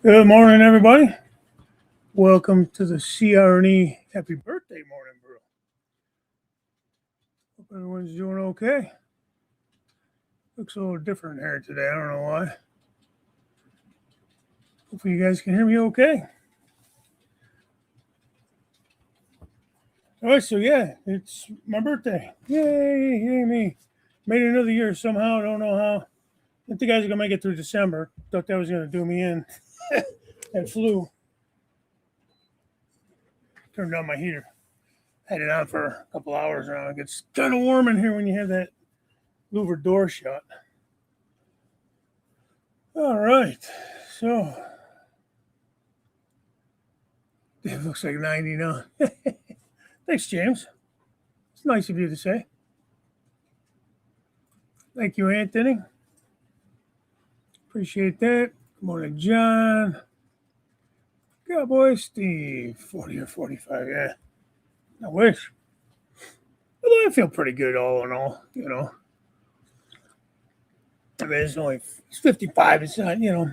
Good morning, everybody. Welcome to the CR&E Happy Birthday Morning Brew. Hope everyone's doing okay. Looks a little different here today. I don't know why. Hopefully you guys can hear me okay. All right, so yeah, it's my birthday. Yay me. Made it another year somehow. I don't know how. I think the guys are going to make it through December. Thought that was going to do me in. That flu. Turned on my heater. Had it on for a couple hours now. It gets kind of warm in here when you have that louvered door shut. All right, so it looks like 90 now. Thanks, James. It's nice of you to say. Thank you, Anthony. Appreciate that. Good morning, John. Cowboy Steve, 40 or 45, yeah. I wish. Although I feel pretty good all in all, you know. I mean, it's 55. It's not, you know.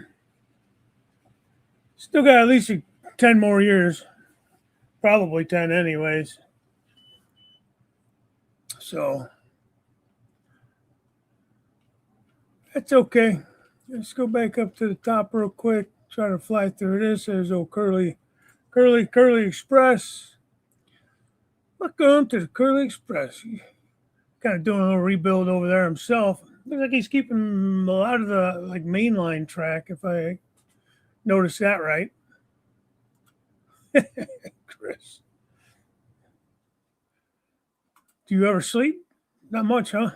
Still got at least 10 more years. Probably 10 anyways. So, that's okay. Let's go back up to the top real quick. Try to fly through this. There's old Curly Express. Welcome to the Curly Express. Kind of doing a little rebuild over there himself. Looks like he's keeping a lot of the mainline track, if I noticed that right. Chris. Do you ever sleep? Not much, huh?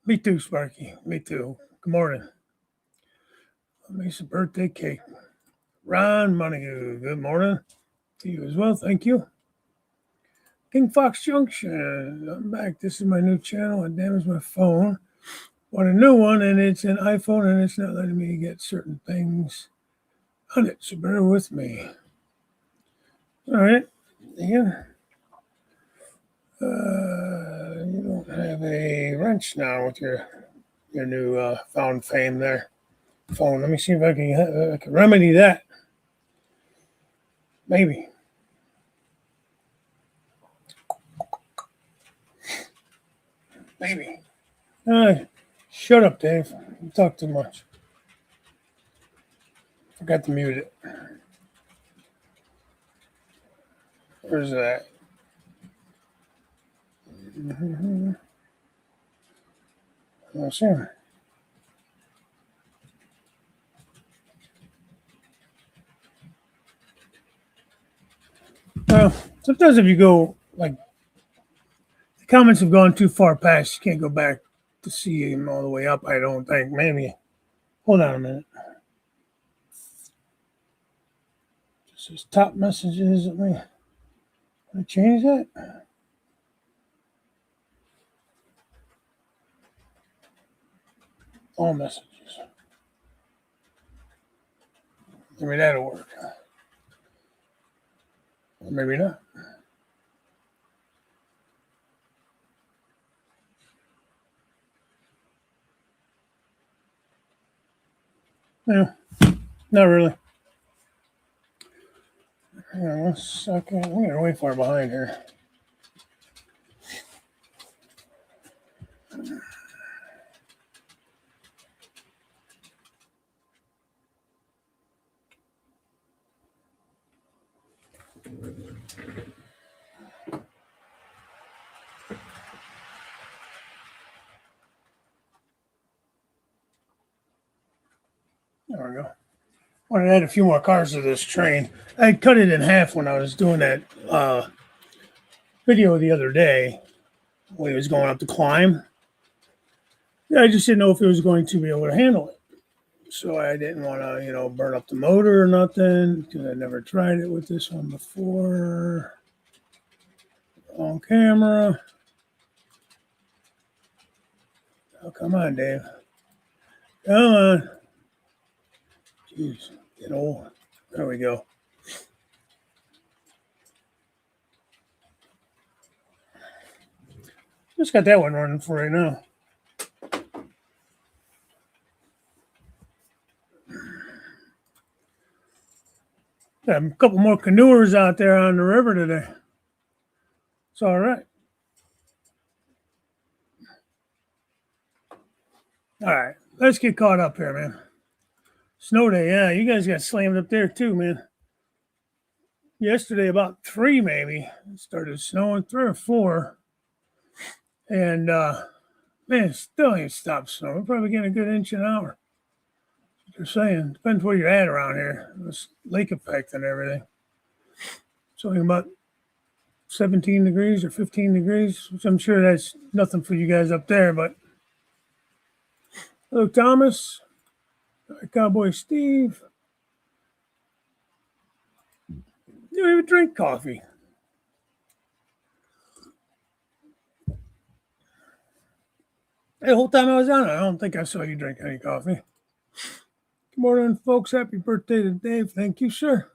Me too, Sparky. Me too. Good morning. I made some birthday cake. Ron Montague, good morning to you as well. Thank you. King Fox Junction. I'm back. This is my new channel. I damaged my phone. Want a new one, and it's an iPhone, and it's not letting me get certain things on it. So bear with me. All right. Ian. You don't have a wrench now with your new found fame there. Phone. Let me see if I can remedy that. Maybe. Shut up, Dave. You talk too much. Forgot to mute it. Where's that? Oh, sure. Well, sometimes if you go, like, the comments have gone too far past, you can't go back to see him all the way up, I don't think. Maybe. Hold on a minute. Just his top messages. Let me change that. All messages. Maybe that'll work. Or maybe not. No, not really. Hang on 1 second. I'm getting way far behind here. There we go. I wanted to add a few more cars to this train. I cut it in half when I was doing that video the other day when he was going up the climb. Yeah, I just didn't know if it was going to be able to handle it. So I didn't want to, burn up the motor or nothing because I never tried it with this one before. On camera. Oh, come on, Dave. Come on. Jeez, get old. There we go. Just got that one running for right now. Got a couple more canoers out there on the river today. It's all right. All right, let's get caught up here, man. Snow day, yeah. You guys got slammed up there too, man. Yesterday, about 3 maybe, it started snowing, 3 or 4, and man, it still ain't stopped snowing. We're probably getting a good inch an hour. You're saying depends where you're at around here. This lake effect and everything. It's only about 17 degrees or 15 degrees, which I'm sure that's nothing for you guys up there. But hello, Thomas, Cowboy Steve. You don't even drink coffee. The whole time I was on it, I don't think I saw you drink any coffee. Good morning, folks. Happy birthday to Dave. Thank you, sir.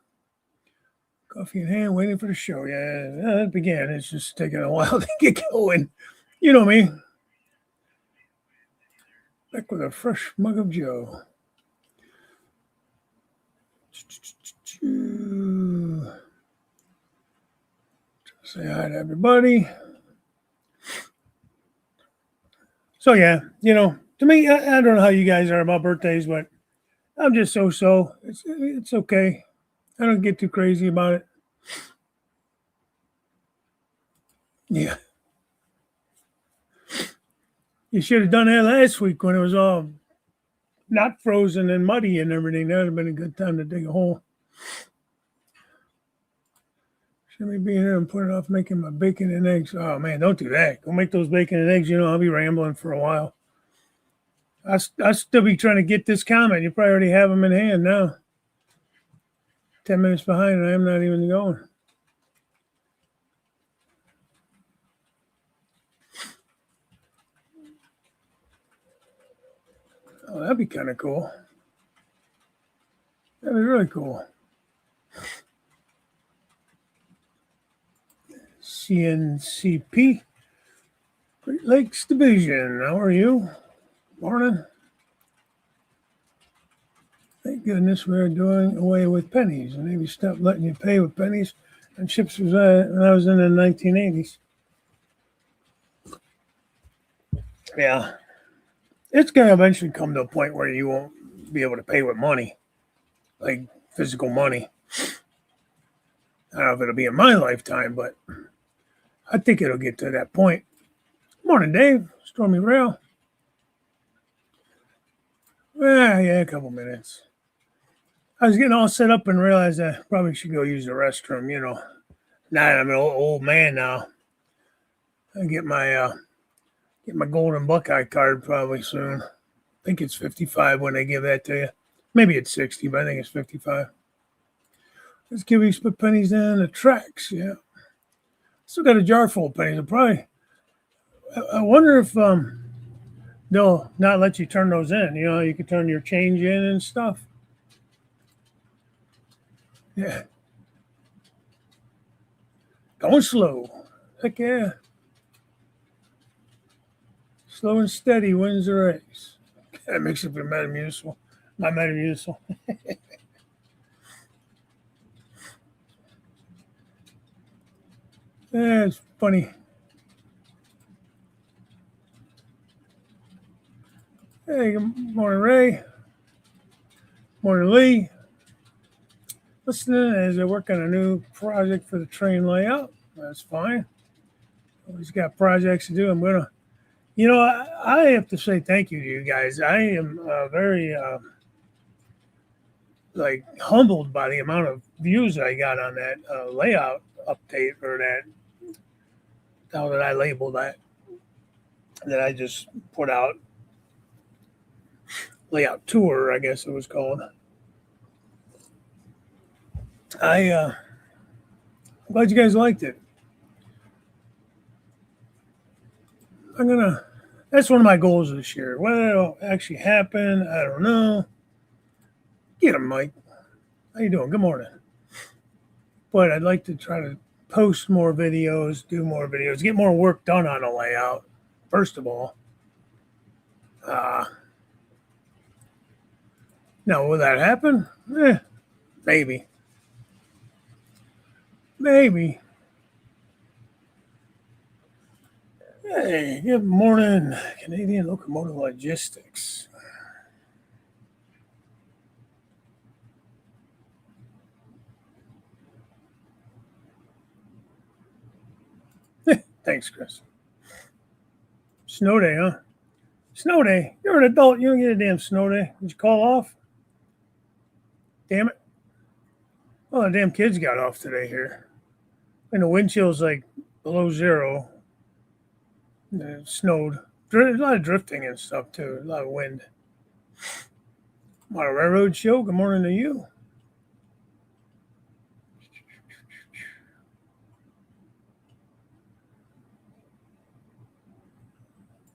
Coffee in hand, waiting for the show. Yeah, it began. It's just taking a while to get going. You know me. Back with a fresh mug of Joe. Say hi to everybody. So yeah, to me, I don't know how you guys are about birthdays, but I'm just so. It's okay. I don't get too crazy about it. Yeah. You should have done that last week when it was all not frozen and muddy and everything. That would have been a good time to dig a hole. Should we be here and put it off making my bacon and eggs? Oh man, don't do that. Go make those bacon and eggs. I'll be rambling for a while. I still be trying to get this comment. You probably already have them in hand now. 10 minutes behind, and I'm not even going. Oh, that'd be kind of cool. That'd be really cool. CNCP, Great Lakes Division. How are you? Morning. Thank goodness we're doing away with pennies. And maybe stop letting you pay with pennies and chips when I was in the 1980s. Yeah. It's going to eventually come to a point where you won't be able to pay with money, like physical money. I don't know if it'll be in my lifetime, but I think it'll get to that point. Morning, Dave. Stormy Rail. Yeah, a couple minutes. I was getting all set up and realized I probably should go use the restroom. Now that I'm an old man now, I get my golden Buckeye card probably soon. I think it's 55 when they give that to you. Maybe it's 60, but I think it's 55. Let's give you split pennies down the tracks. Yeah, still got a jar full of pennies. I wonder if they'll not let you turn those in. You can turn your change in and stuff. Yeah. Going slow. Heck yeah. Slow and steady wins the race. That makes it for Metamucil. My Metamucil. Yeah, it's funny. Hey, good morning, Ray. Morning, Lee. Listening as I work on a new project for the train layout. That's fine. Always got projects to do. I'm going to, I have to say thank you to you guys. I am very, humbled by the amount of views I got on that layout update or that, how did I label that I just put out. Layout tour, I guess it was called. I'm glad you guys liked it. That's one of my goals this year. Whether it'll actually happen, I don't know. Get him, Mike. How you doing? Good morning. But I'd like to try to post more videos, do more videos, get more work done on a layout, first of all. Now, will that happen? Maybe. Maybe. Hey, good morning, Canadian Locomotive Logistics. Thanks, Chris. Snow day, huh? Snow day. You're an adult. You don't get a damn snow day. Did you call off? Damn it. Well, the damn kids got off today here. And the wind chill's like below zero. And it snowed. There's a lot of drifting and stuff, too. A lot of wind. My railroad show. Good morning to you.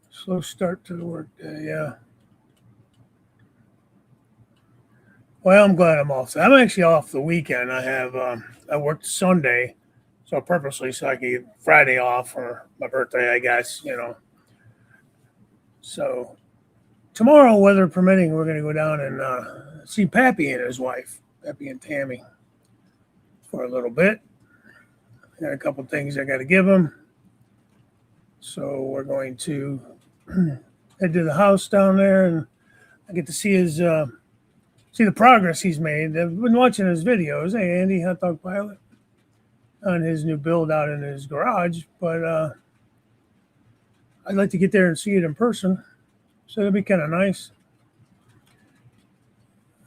Slow start to the work day, yeah. Well, I'm glad I'm off. I'm actually off the weekend. I worked Sunday, so purposely so I could get Friday off for my birthday, I guess. So tomorrow, weather permitting, we're going to go down and see Pappy and his wife, Pappy and Tammy, for a little bit. Got a couple things I got to give them. So we're going to head to the house down there, and I get to see his see the progress he's made. I've been watching his videos. Hey, Andy, hot dog pilot, on his new build out in his garage. But I'd like to get there and see it in person. So it'll be kind of nice.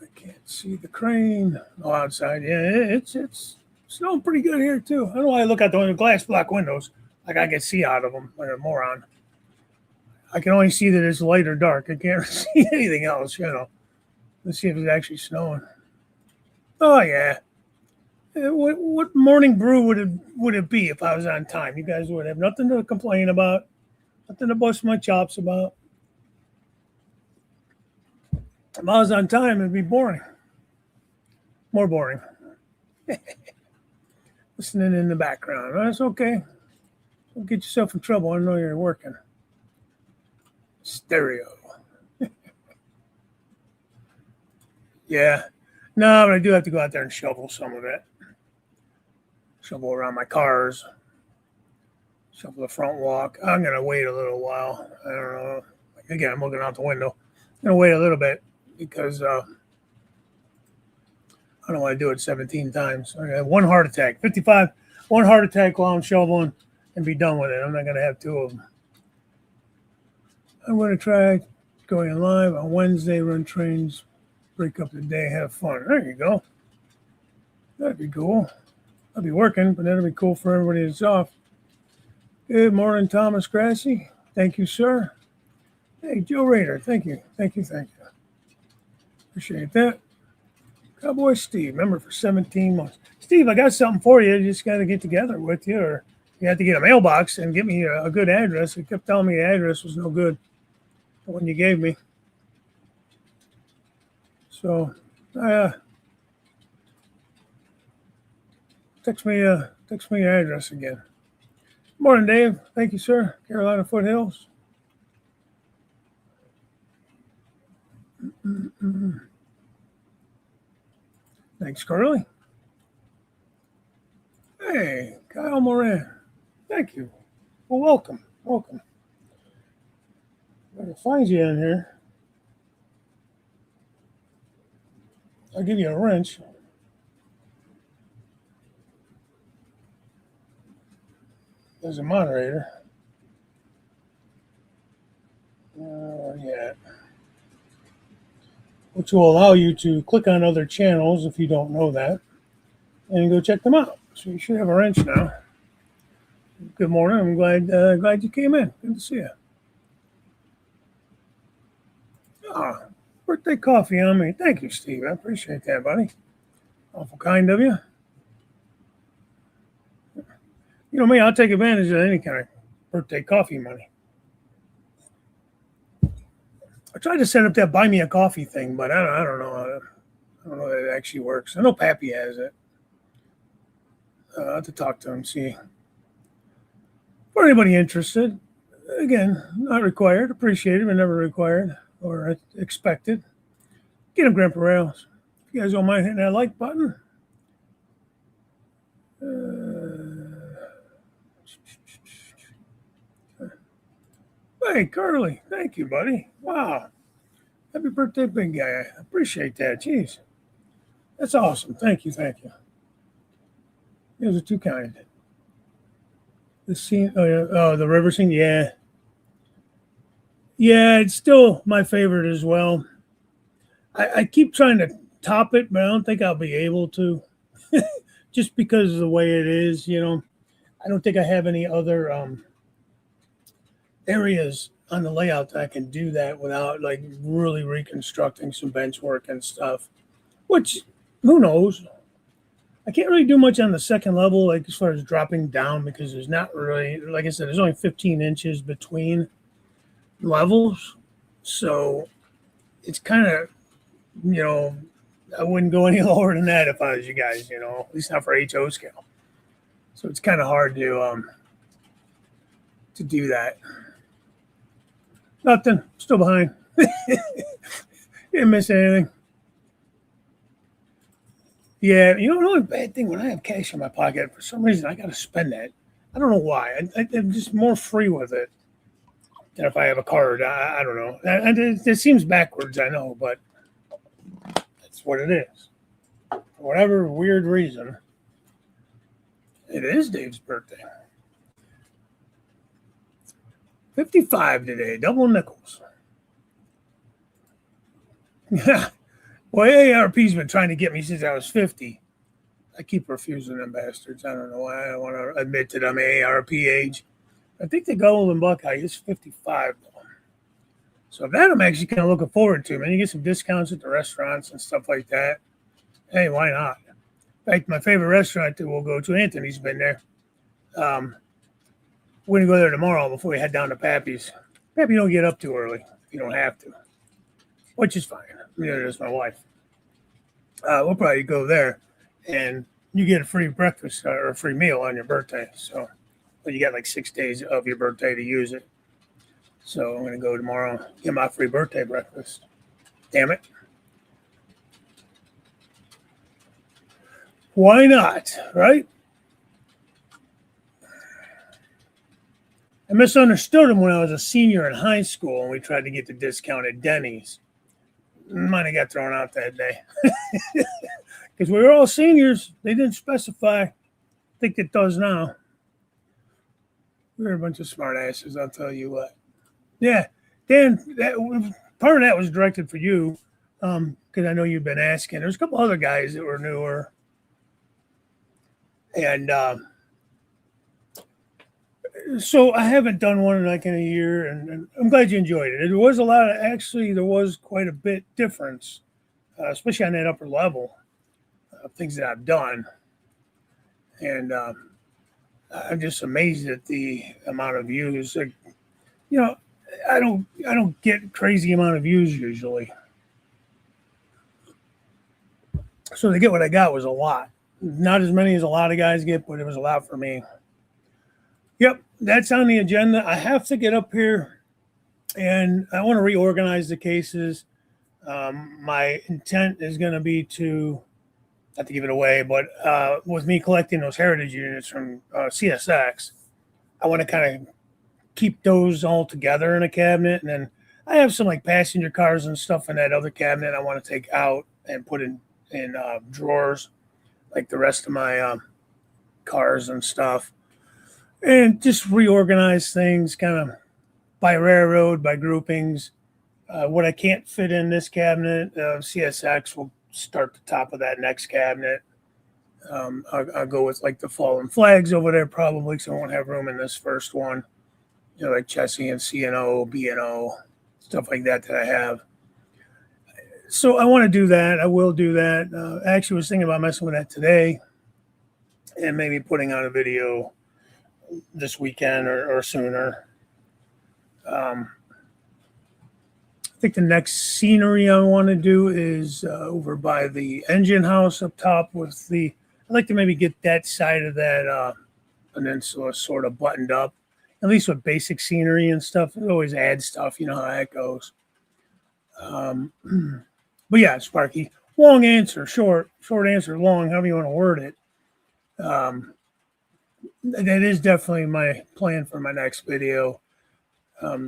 I can't see the crane. Oh, outside. Yeah, it's snowing pretty good here, too. I don't know why I look out the glass block windows like I can see out of them like a moron. I can only see that it's light or dark. I can't see anything else. Let's see if it's actually snowing. Oh, yeah. What morning brew would it be if I was on time? You guys would have nothing to complain about, nothing to bust my chops about. If I was on time, it'd be boring. More boring. Listening in the background. That's okay. Don't get yourself in trouble. I know you're working. Stereo. Yeah. No, but I do have to go out there and shovel some of it. Shovel around my cars. Shovel the front walk. I'm going to wait a little while. I don't know. Again, I'm looking out the window. I'm going to wait a little bit because I don't want to do it 17 times. I got one heart attack. 55, one heart attack while I'm shoveling and be done with it. I'm not going to have two of them. I'm going to try going live on Wednesday, run trains, break up the day, have fun. There you go. That'd be cool. I'll be working, but that'll be cool for everybody that's off. Good morning, Thomas Grassy. Thank you, sir. Hey, Joe Rader. Thank you. Appreciate that. Cowboy Steve, member for 17 months. Steve, I got something for you. You just got to get together with you, or you have to get a mailbox and get me a good address. It kept telling me the address was no good, the one you gave me. So, text me your address again. Morning, Dave. Thank you, sir. Carolina Foothills. Thanks, Carly. Hey, Kyle Moran. Thank you. Well, welcome. If I can find you in here, I'll give you a wrench. There's a moderator. Yeah. Which will allow you to click on other channels if you don't know that and go check them out. So you should have a wrench now. Good morning. I'm glad you came in. Good to see you. Birthday coffee on me. Thank you, Steve. I appreciate that, buddy. Awful kind of you. You know me, I'll take advantage of any kind of birthday coffee money. I tried to set up that buy me a coffee thing, but I don't know. I don't know that it actually works. I know Pappy has it. I'll have to talk to him, see. For anybody interested, again, not required, appreciated, but never required or expected. Get him, Grandpa Rails. If you guys don't mind hitting that like button. Hey, Curly, thank you, buddy. Wow. Happy birthday, big guy. I appreciate that. Jeez. That's awesome. Thank you. Thank you. You guys are too kind. The scene, oh, yeah. Oh, the river scene. Yeah. Yeah, it's still my favorite as well. I keep trying to top it, but I don't think I'll be able to just because of the way it is. I don't think I have any other areas on the layout that I can do that without like really reconstructing some bench work and stuff. Which, who knows? I can't really do much on the second level, like as far as dropping down, because there's not really, like I said, there's only 15 inches between levels. So it's kind of, you know, I wouldn't go any lower than that if I was you guys, at least not for HO scale. So it's kind of hard to do that. Nothing, still behind. Didn't miss anything. Yeah, the only bad thing when I have cash in my pocket, for some reason I got to spend that. I don't know why. I'm just more free with it than if I have a card. I don't know. It seems backwards, I know, but that's what it is. For whatever weird reason, it is Dave's birthday. 55 today, double nickels. Well, AARP's been trying to get me since I was 50. I keep refusing them bastards. I don't know why. I don't want to admit that I'm AARP age. I think the Golden Buckeye is 55, though. So that I'm actually kind of looking forward to, man. You get some discounts at the restaurants and stuff like that. Hey, why not? In fact, my favorite restaurant that we'll go to, Anthony's been there. We're going to go there tomorrow before we head down to Pappy's. Pappy don't get up too early if you don't have to, which is fine. Neither does my wife. We'll probably go there, and you get a free breakfast or a free meal on your birthday. So, but you got like 6 days of your birthday to use it. So I'm going to go tomorrow, get my free birthday breakfast. Damn it. Why not, right? I misunderstood him when I was a senior in high school and we tried to get the discount at Denny's. Might have got thrown out that day. Because we were all seniors. They didn't specify. I think it does now. We were a bunch of smart asses, I'll tell you what. Yeah, Dan, part of that was directed for you because I know you've been asking. There's a couple other guys that were newer. And so I haven't done one like in a year, and I'm glad you enjoyed it. There was there was quite a bit difference, especially on that upper level of things that I've done. And I'm just amazed at the amount of views. Like, I don't get crazy amount of views usually. So to get what I got was a lot. Not as many as a lot of guys get, but it was a lot for me. Yep, that's on the agenda. I have to get up here and I want to reorganize the cases. My intent is going to be to, not to give it away, but with me collecting those heritage units from CSX, I want to kind of keep those all together in a cabinet. And then I have some like passenger cars and stuff in that other cabinet I want to take out and put in drawers, like the rest of my cars and stuff. And just reorganize things kind of by railroad, by groupings. What I can't fit in this cabinet, CSX will start the top of that next cabinet. I'll go with like the fallen flags over there probably because I won't have room in this first one. Like Chessie and C&O, B&O, stuff like that I have. So I want to do that. I will do that. I actually was thinking about messing with that today and maybe putting out a video this weekend or sooner. I think the next scenery I want to do is over by the engine house up top with I'd like to maybe get that side of that peninsula sort of buttoned up, at least with basic scenery and stuff. It always adds stuff, you know how that goes. But yeah, Sparky, long answer, short answer, long, however you want to word it. That is definitely my plan for my next video.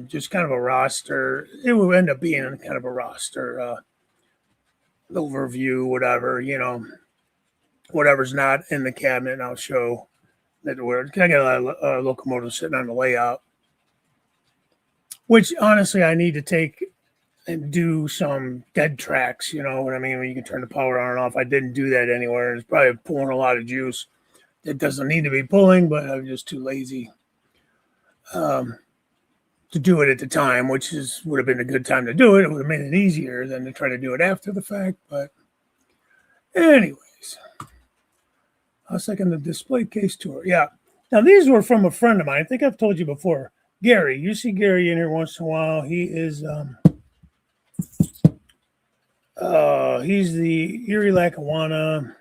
Just kind of a roster. It will end up being kind of a roster overview, whatever, whatever's not in the cabinet, I'll show that where I got a locomotive sitting on the layout, which honestly I need to take and do some dead tracks. You know what I mean? When you can turn the power on and off. I didn't do that anywhere. It's probably pulling a lot of juice. It doesn't need to be pulling, but I'm just too lazy to do it at the time, which would have been a good time to do it. It would have made it easier than to try to do it after the fact. But anyways, I'll second the display case tour. Yeah. Now, these were from a friend of mine. I think I've told you before. Gary. You see Gary in here once in a while. He is he's the Erie Lackawanna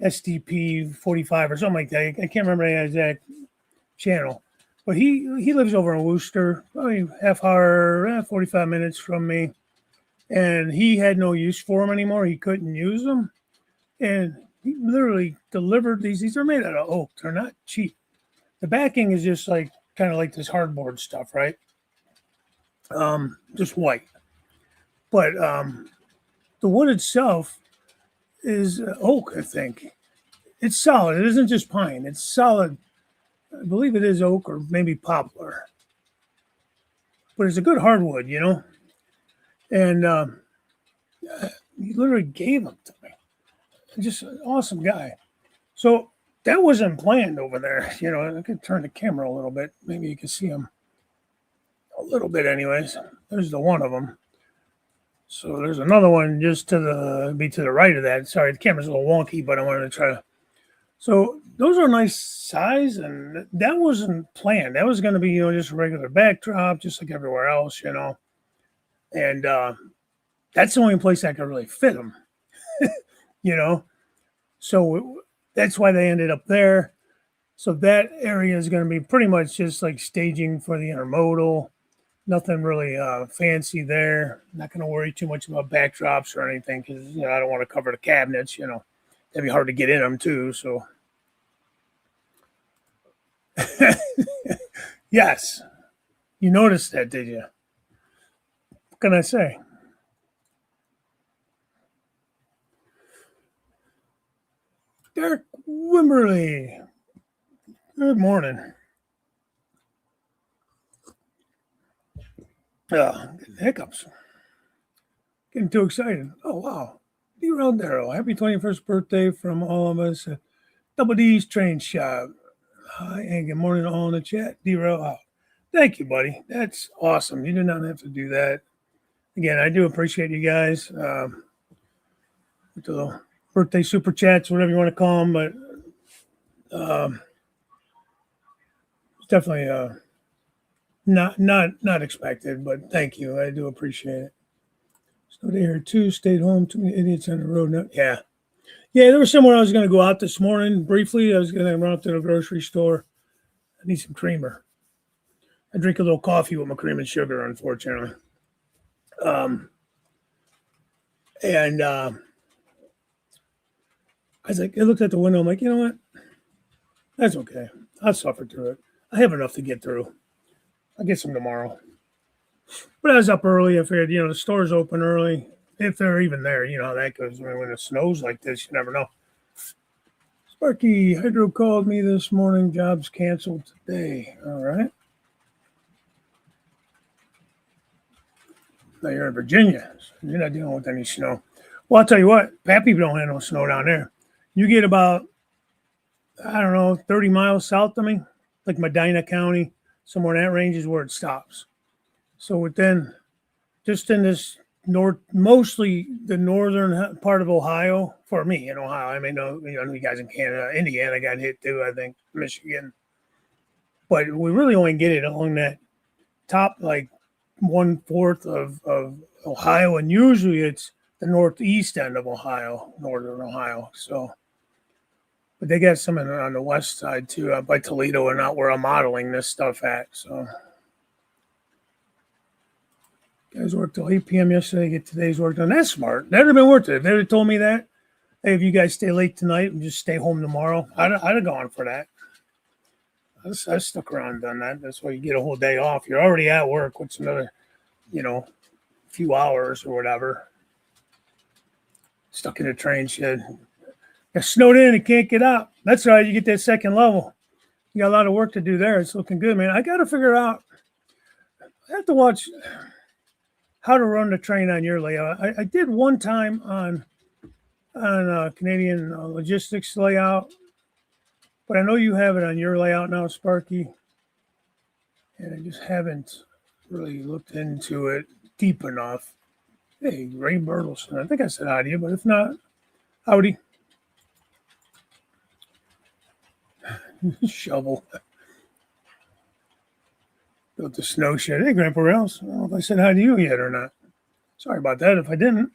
SDP 45 or something like that. I can't remember the exact channel. But he lives over in Worcester, probably half hour, 45 minutes from me. And he had no use for them anymore. He couldn't use them. And he literally delivered these. These are made out of oak. They're not cheap. The backing is just like kind of like this hardboard stuff, right? Just white. But the wood itself is oak, I think. It's solid. It isn't just pine. It's solid. I believe it is oak or maybe poplar. But it's a good hardwood, And he literally gave them to me. Just an awesome guy. So that wasn't planned over there. I could turn the camera a little bit. Maybe you can see him a little bit anyways. There's the one of them. So there's another one just to the right of that. Sorry, the camera's a little wonky, but I wanted to try to. So those are a nice size, and that wasn't planned. That was going to be, just a regular backdrop, just like everywhere else, And that's the only place I could really fit them, So that's why they ended up there. So that area is going to be pretty much just like staging for the intermodal. Nothing really fancy there. Not going to worry too much about backdrops or anything because, I don't want to cover the cabinets, That'd be hard to get in them too. So, yes, you noticed that, did you? What can I say? Derek Wimberly. Good morning. Hiccups. Getting too excited. Oh, wow. D-Rail Darrow. Happy 21st birthday from all of us at Double D's Train Shop. Hi, and good morning to all in the chat. D-Rail out. Thank you, buddy. That's awesome. You did not have to do that. Again, I do appreciate you guys. The birthday super chats, whatever you want to call them, but it's definitely not expected, but thank you. I do appreciate it. Snow day here too. Stayed home. Too many idiots on the road. No, yeah. There was somewhere I was going to go out this morning briefly. I was going to run up to the grocery store. I need some creamer. I drink a little coffee with my cream and sugar, unfortunately. And I was like, I looked at the window. I'm like, you know what? That's okay. I'll suffer through it. I have enough to get through. I'll get some tomorrow. But I was up early. I figured, the store's open early. If they're even there, you know how that goes. When it snows like this, you never know. Sparky Hydro called me this morning. Job's canceled today. All right. Now you're in Virginia. So you're not dealing with any snow. Well, I'll tell you what. Pappy don't have no snow down there. You get about, 30 miles south of me, like Medina County, somewhere in that range is where it stops. So just in this mostly the northern part of Ohio, for me in Ohio. I mean, you guys in Canada, Indiana got hit too, I think, Michigan. But we really only get it along that top, like 1/4 of Ohio, and usually it's the northeast end of Ohio, northern Ohio. So, but they got some on the west side too, out by Toledo and out where I'm modeling this stuff at. So. Guys worked till 8 p.m. yesterday, get today's work done. That's smart. That would have been worth it. If they would have told me that, hey, if you guys stay late tonight and just stay home tomorrow, I'd have gone for that. I stuck around and done that. That's why you get a whole day off. You're already at work. What's another, few hours or whatever? Stuck in a train shed. Got snowed in and can't get out. That's right. You get that second level. You got a lot of work to do there. It's looking good, man. I got to figure out. I have to watch how to run the train on your layout. I did one time on Canadian logistics layout, but I know you have it on your layout now, Sparky, and I just haven't really looked into it deep enough. Hey, Ray Bertelson. I think I said hi to you, but if not, howdy. Shovel. Built the snow shed. Hey, Grandpa Rails. I don't know if I said hi to you yet or not. Sorry about that if I didn't.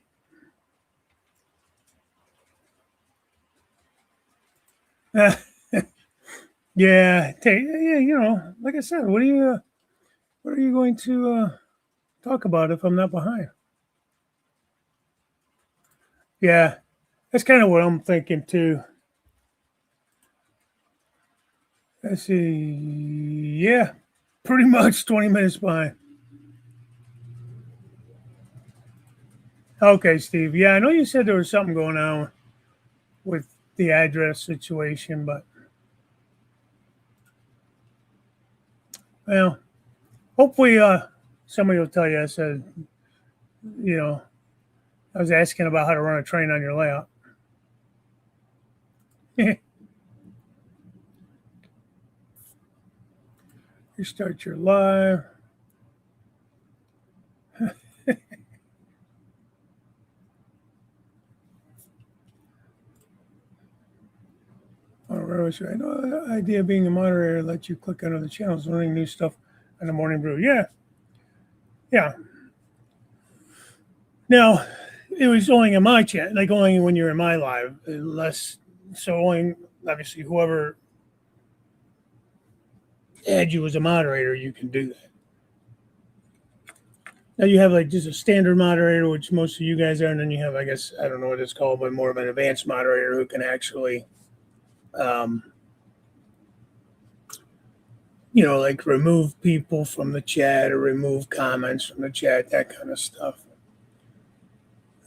Yeah, like I said, what are you going to talk about if I'm not behind? Yeah, that's kind of what I'm thinking too. Let's see. Yeah, pretty much 20 minutes behind. Okay, Steve. Yeah, I know you said there was something going on with the address situation, but well, hopefully somebody will tell you. I said, you know, I was asking about how to run a train on your layout. You start your live. I know the idea of being a moderator lets you click on other channels, learning new stuff on the Morning Brew. Yeah. Yeah. Now, it was only in my chat, like only when you're in my live, less. So only, obviously, whoever adds you as a moderator, you can do that. Now you have like just a standard moderator, which most of you guys are, and then you have, I guess, I don't know what it's called, but more of an advanced moderator who can actually, like remove people from the chat or remove comments from the chat, that kind of stuff.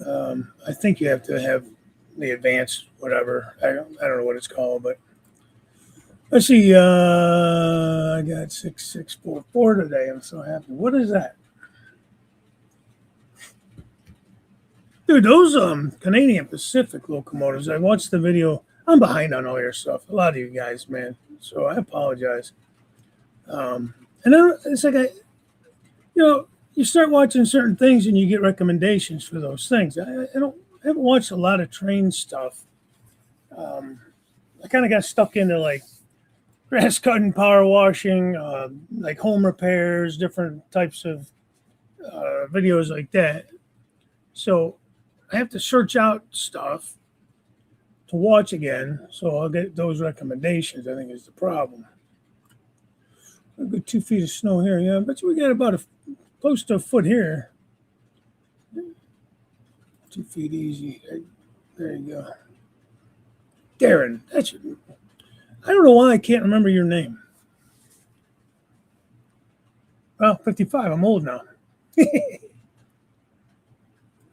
I think you have to have the advanced whatever. I don't know what it's called, but let's see. I got 6644 today. I'm so happy. What is that? Dude, those Canadian Pacific locomotives, I watched the video. I'm behind on all your stuff. A lot of you guys, man. So I apologize. And then it's like you start watching certain things and you get recommendations for those things. I haven't watched a lot of train stuff. I kind of got stuck into like grass cutting, power washing, like home repairs, different types of videos like that. So I have to search out stuff to watch again. So I'll get those recommendations, I think is the problem. A good 2 feet of snow here. Yeah, I bet you we got about close to a foot here. 2 feet easy. There you go. Darren, I don't know why I can't remember your name. Well, 55. I'm old now.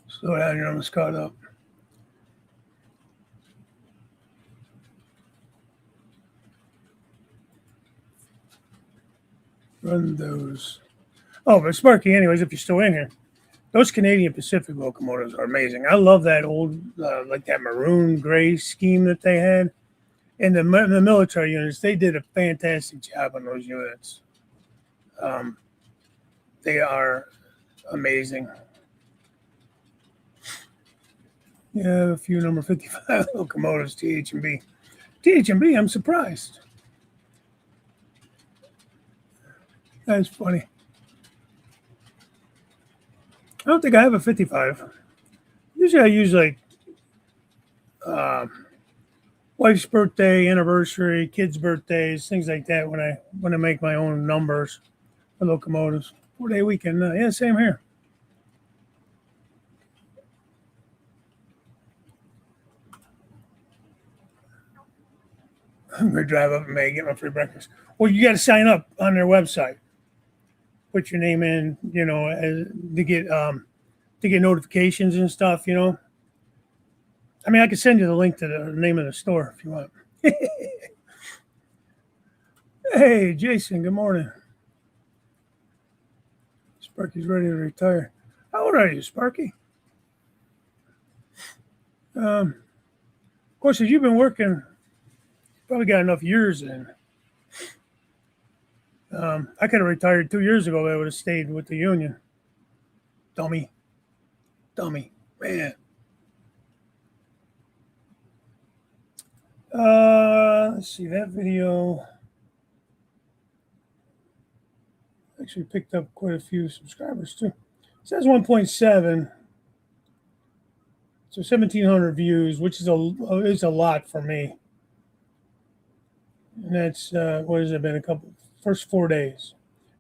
Slow down, you're almost caught up. Run those. Oh, but Sparky, anyways, if you're still in here, those Canadian Pacific locomotives are amazing. I love that old, like that maroon gray scheme that they had. And the military units, they did a fantastic job on those units. They are amazing. Yeah, a few number 55 locomotives, TH&B. TH&B, I'm surprised. That's funny. I don't think I have a 55. Usually I use like wife's birthday, anniversary, kids' birthdays, things like that when I make my own numbers for locomotives. 4-day weekend. Yeah, same here. I'm gonna drive up and maybe get my free breakfast. Well, you got to sign up on their website. Put your name in, to get notifications and stuff. I mean, I can send you the link to the name of the store if you want. Hey, Jason. Good morning. Sparky's ready to retire. How old are you, Sparky? Of course, as you've been working, you probably got enough years in. I could have retired 2 years ago. I would have stayed with the union. Dummy, man. Let's see, that video actually picked up quite a few subscribers too. It says 1.7, so 1,700 views, which is a lot for me. And that's what has it been? First 4 days,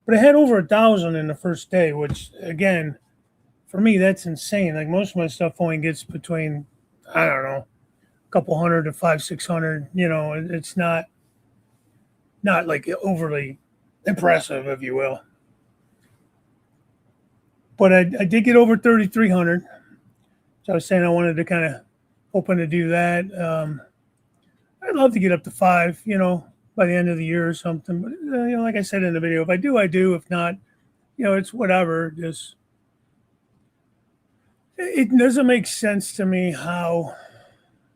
but I had over 1,000 in the first day, which again, for me, that's insane. Like most of my stuff only gets between, I don't know, a couple hundred to 500-600. It's not like overly impressive, if you will. But I did get over 3,300. So I was saying I wanted to kind of hoping to do that. I'd love to get up to 5, by the end of the year or something. But like I said in the video, if I do, I do. If not, it's whatever. Just it doesn't make sense to me how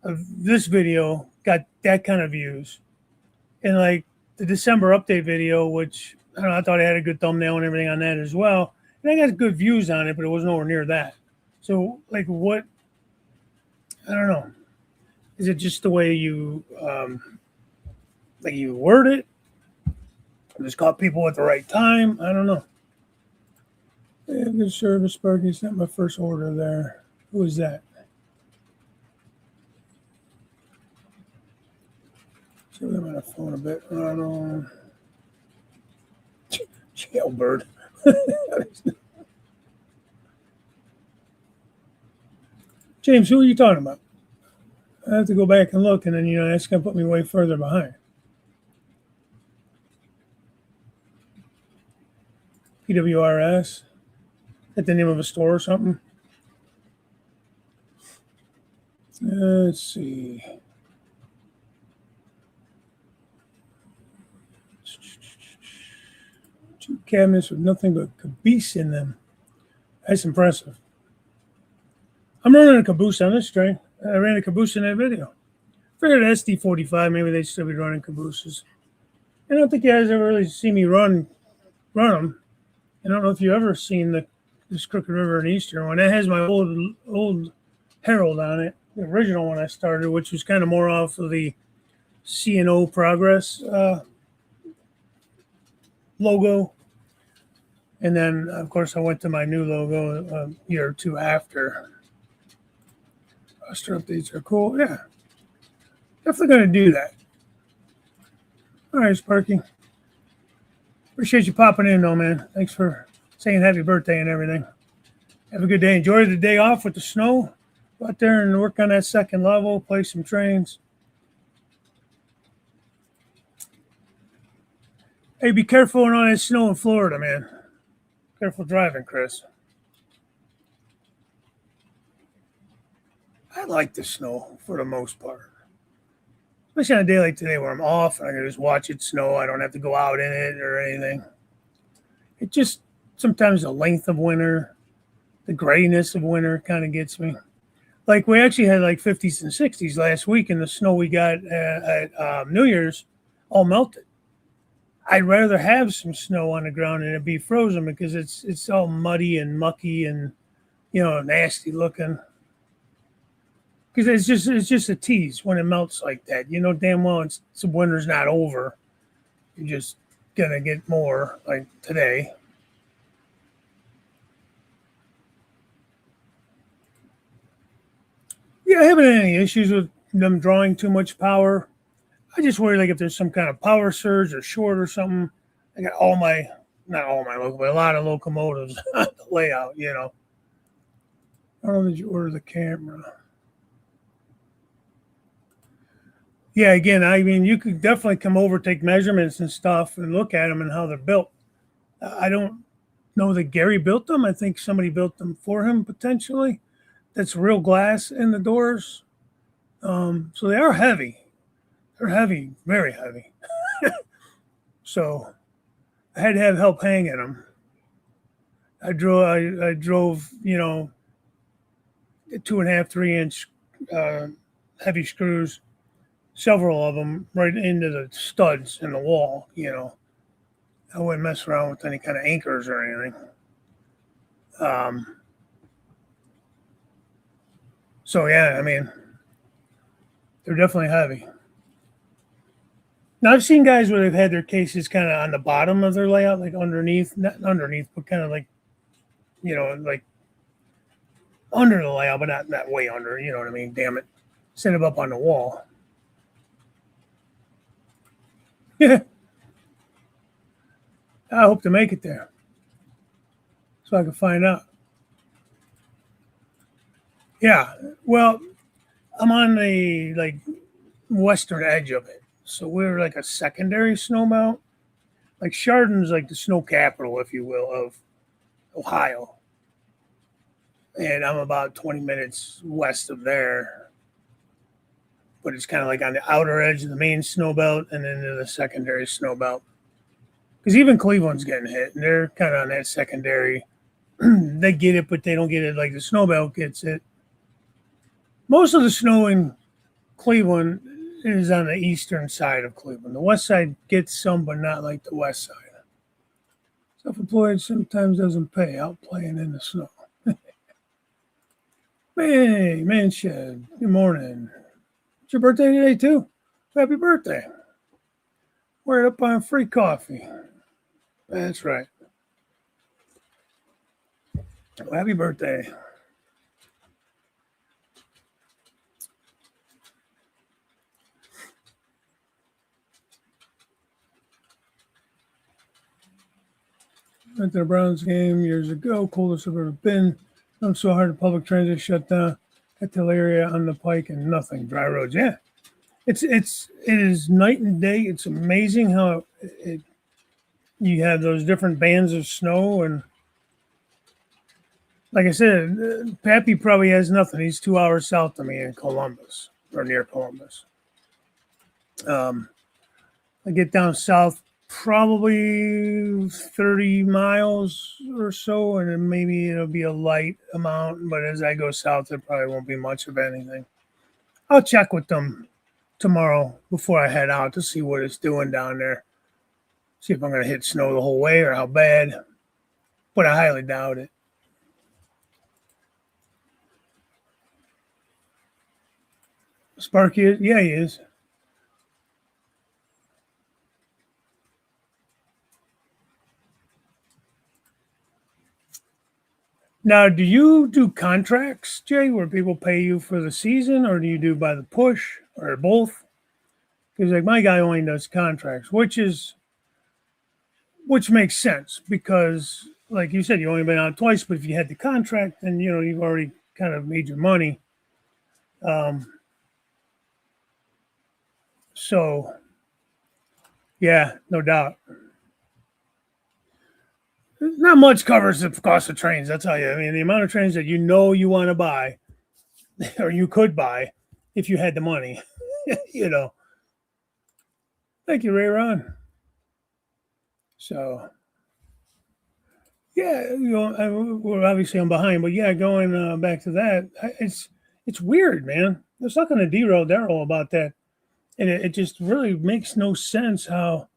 this video got that kind of views, and like the December update video, which I don't know, I thought I had a good thumbnail and everything on that as well, and I got good views on it, but it was nowhere near that. So like, what? I don't know. Is it just the way you you word it? Just caught people at the right time? I don't know. Yeah, good service, Sparky. It's not my first order there. Who is that? See, I'm on the phone a bit. Jailbird. James, who are you talking about? I have to go back and look, and then that's gonna put me way further behind. PWRS. At the name of a store or something? Let's see. Two cabinets with nothing but caboose in them. That's impressive. I'm running a caboose on this train. I ran a caboose in that video. Figured SD45, maybe they'd still be running cabooses. I don't think you guys ever really see me run them. I don't know if you've ever seen this Crooked River and Eastern one. That has my old Herald on it, the original one I started, which was kind of more off of the C&O Progress logo. And then, of course, I went to my new logo a year or two after. Roster updates are cool. Yeah. Definitely going to do that. All right, Sparky. Appreciate you popping in, though, man. Thanks for saying happy birthday and everything. Have a good day. Enjoy the day off with the snow. Go out there and work on that second level. Play some trains. Hey, be careful on all that snow in Florida, man. Careful driving, Chris. I like the snow for the most part. Especially on a day like today where I'm off and I can just watch it snow. I don't have to go out in it or anything. It just, sometimes the length of winter, the grayness of winter kind of gets me. Like we actually had like 50s and 60s last week, and the snow we got at New Year's all melted. I'd rather have some snow on the ground and it be frozen because it's all muddy and mucky and nasty looking. Because it's just a tease when it melts like that. Damn well it's winter's not over. You're just gonna get more like today. Yeah, I haven't had any issues with them drawing too much power. I just worry like if there's some kind of power surge or short or something. I got not all my but a lot of locomotives on the layout. I don't know, did you order the camera? Yeah, again, I mean, you could definitely come over, take measurements and stuff, and look at them and how they're built. I don't know that Gary built them. I think somebody built them for him potentially. That's real glass in the doors. So they are heavy. They're heavy, very heavy. So I had to have help hanging them. I drove, 2.5, 3 inch uh, heavy screws, several of them right into the studs in the wall. I wouldn't mess around with any kind of anchors or anything. Um, so yeah, I mean, they're definitely heavy. Now I've seen guys where they've had their cases kind of on the bottom of their layout, like underneath, not underneath, but kind of like, like under the layout, but not way under. You know what I mean? Damn it, set them up on the wall. Yeah, I hope to make it there so I can find out. Yeah, well, I'm on the like western edge of it, so we're like a secondary snowmelt. Like Chardon's like the snow capital, if you will, of Ohio, and I'm about 20 minutes west of there. But it's kind of like on the outer edge of the main snow belt and then the secondary snow belt. Because even Cleveland's getting hit, and they're kind of on that secondary. They get it, but they don't get it like the snow belt gets it. Most of the snow in Cleveland is on the eastern side of Cleveland. The west side gets some, but not like the west side. Self-employed sometimes doesn't pay out playing in the snow. Hey, man, shed. Good morning. It's your birthday today, too. Happy birthday. We're up on free coffee. That's right. Well, happy birthday. Went to the Browns game years ago. Coldest I've ever been. Not so hard. The public transit shut down. Got to the area on the pike and nothing. Dry roads. Yeah, it is night and day. It's amazing how you have those different bands of snow, and like I said, Pappy probably has nothing. He's 2 hours south of me in Columbus or near Columbus. I get down south probably 30 miles or so, and then maybe it'll be a light amount. But as I go south, there probably won't be much of anything. I'll check with them tomorrow before I head out to see what it's doing down there. See if I'm going to hit snow the whole way or how bad. But I highly doubt it. Sparky, yeah, he is. Now, do you do contracts, Jay, where people pay you for the season, or do you do by the push, or both? Because like my guy only does contracts, which makes sense because, like you said, you only been out twice. But if you had the contract, then you've already kind of made your money. Um, so, yeah, no doubt. Not much covers the cost of trains. I'll tell you. I mean, the amount of trains that you want to buy, or you could buy, if you had the money. you know. Thank you, Ray Ron. So, yeah, we're obviously I'm behind, but yeah, going back to that, it's weird, man. I was talking to D-Roll Darrell about that, and it just really makes no sense how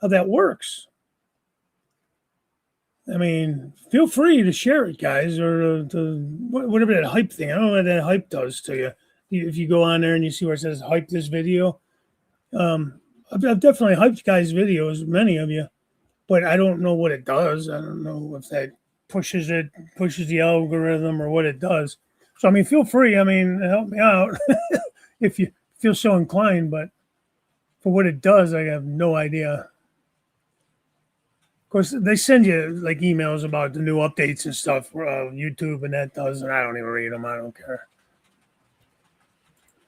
that works. I mean, feel free to share it, guys, or whatever that hype thing. I don't know what that hype does to you. If you go on there and you see where it says hype this video, I've definitely hyped guys' videos, many of you, but I don't know what it does. I don't know if that pushes the algorithm or what it does. So I mean, feel free. I mean, help me out if you feel so inclined. But for what it does, I have no idea. Of course, they send you like emails about the new updates and stuff for YouTube, and that does, and I don't even read them. I don't care.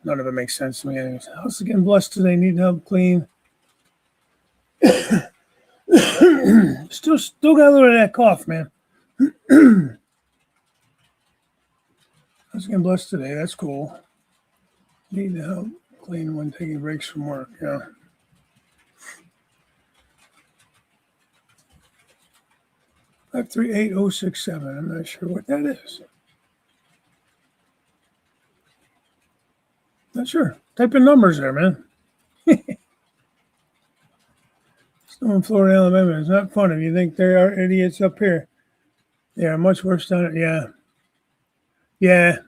None of it makes sense to me. Anyways, house again blessed today. Need help clean. Still got a little of that cough, man. House again blessed today. That's cool. Need help clean when taking breaks from work. Yeah. 538067. I'm not sure what that is. Not sure. Type in numbers there, man. Snow in Florida, Alabama. It's not fun if you think there are idiots up here. They are much worse down it. Yeah. Yeah.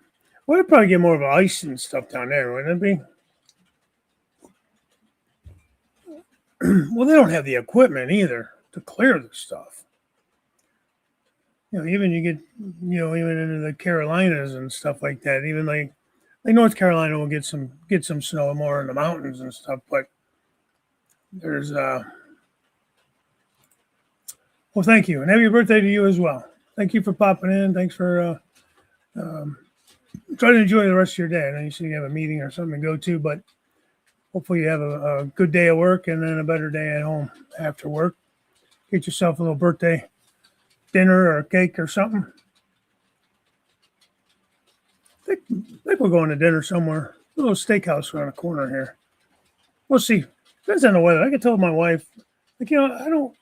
Well, it'd probably get more of ice and stuff down there, wouldn't it be? Well, they don't have the equipment either to clear the stuff. Even you get, even into the Carolinas and stuff like that. Even like North Carolina will get some snow more in the mountains and stuff. But there's well, thank you, and happy birthday to you as well. Thank you for popping in. Thanks for try to enjoy the rest of your day. I know you said you have a meeting or something to go to, but hopefully you have a good day at work and then a better day at home after work. Get yourself a little birthday dinner or cake or something. I think we're going to dinner somewhere. A little steakhouse around the corner here. We'll see. Depends on the weather. I can tell my wife, I don't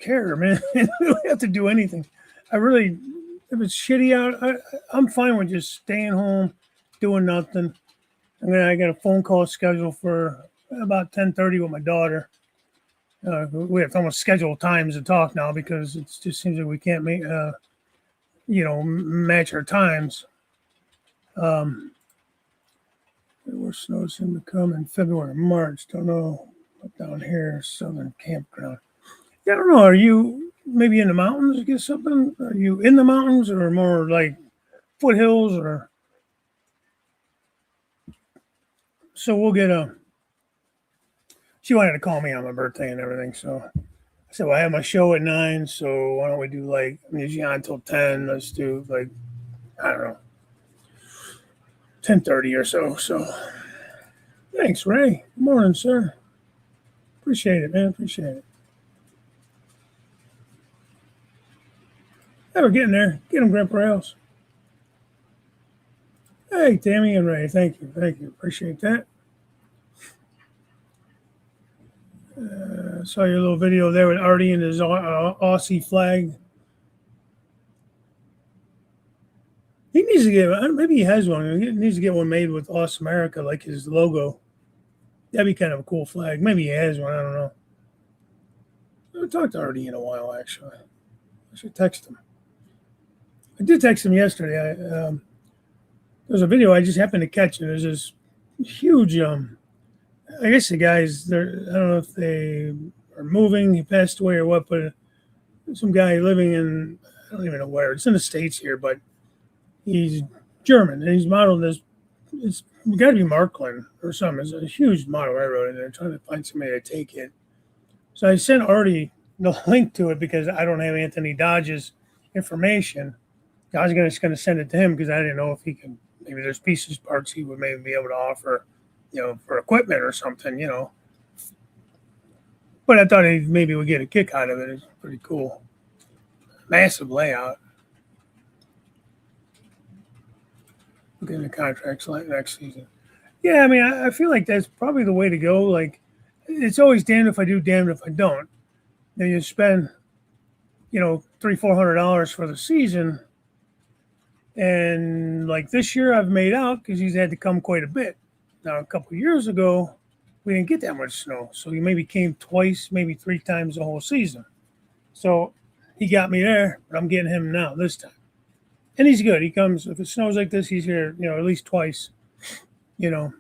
care, man. I don't have to do anything. If it's shitty out, I'm fine with just staying home, doing nothing. I got a phone call scheduled for about 10:30 with my daughter. We have to almost schedule times to talk now because it just seems like we can't make, match our times. Where snow seems to come in February, March. Don't know. Down here, southern campground. Yeah, I don't know. Are you maybe in the mountains to get something? Are you in the mountains or more like foothills or? So we'll get she wanted to call me on my birthday and everything. So I said, well, I have my show at 9. So why don't we do I'm usually on until 10. Let's do I don't know, 10:30 or so. So thanks, Ray. Good morning, sir. Appreciate it, man. Appreciate it. Hey, we're getting there. Get him, Grandpa Rails. Hey, Tammy and Ray. Thank you. Thank you. Appreciate that. Saw your little video there with Artie and his Aussie flag. He needs to get, maybe he has one. He needs to get one made with Aus America, like his logo. That'd be kind of a cool flag. Maybe he has one. I don't know. I haven't talked to Artie in a while, actually. I should text him. I did text him yesterday. There's a video I just happened to catch, and there's this huge, I guess the guys, there. I don't know if they are moving, he passed away or what, but some guy living in, I don't even know where, it's in the States here, but he's German, and he's modeled this, it's got to be Markland or something. It's a huge model railroad, and they're trying to find somebody to take it. So I sent Artie the link to it because I don't have Anthony Dodge's information. I was just going to send it to him because I didn't know if he can, maybe there's pieces, parts he would maybe be able to offer, for equipment or something, But I thought he maybe would get a kick out of it. It's pretty cool. Massive layout. Looking at the contracts like next season. Yeah, I mean, I feel like that's probably the way to go. Like, it's always damned if I do, damned if I don't. Then you spend, $300-400 for the season. And like this year, I've made out because he's had to come quite a bit. Now, a couple of years ago, we didn't get that much snow. So he maybe came twice, maybe 3 times the whole season. So he got me there, but I'm getting him now this time. And he's good. He comes, if it snows like this, he's here, at least twice, And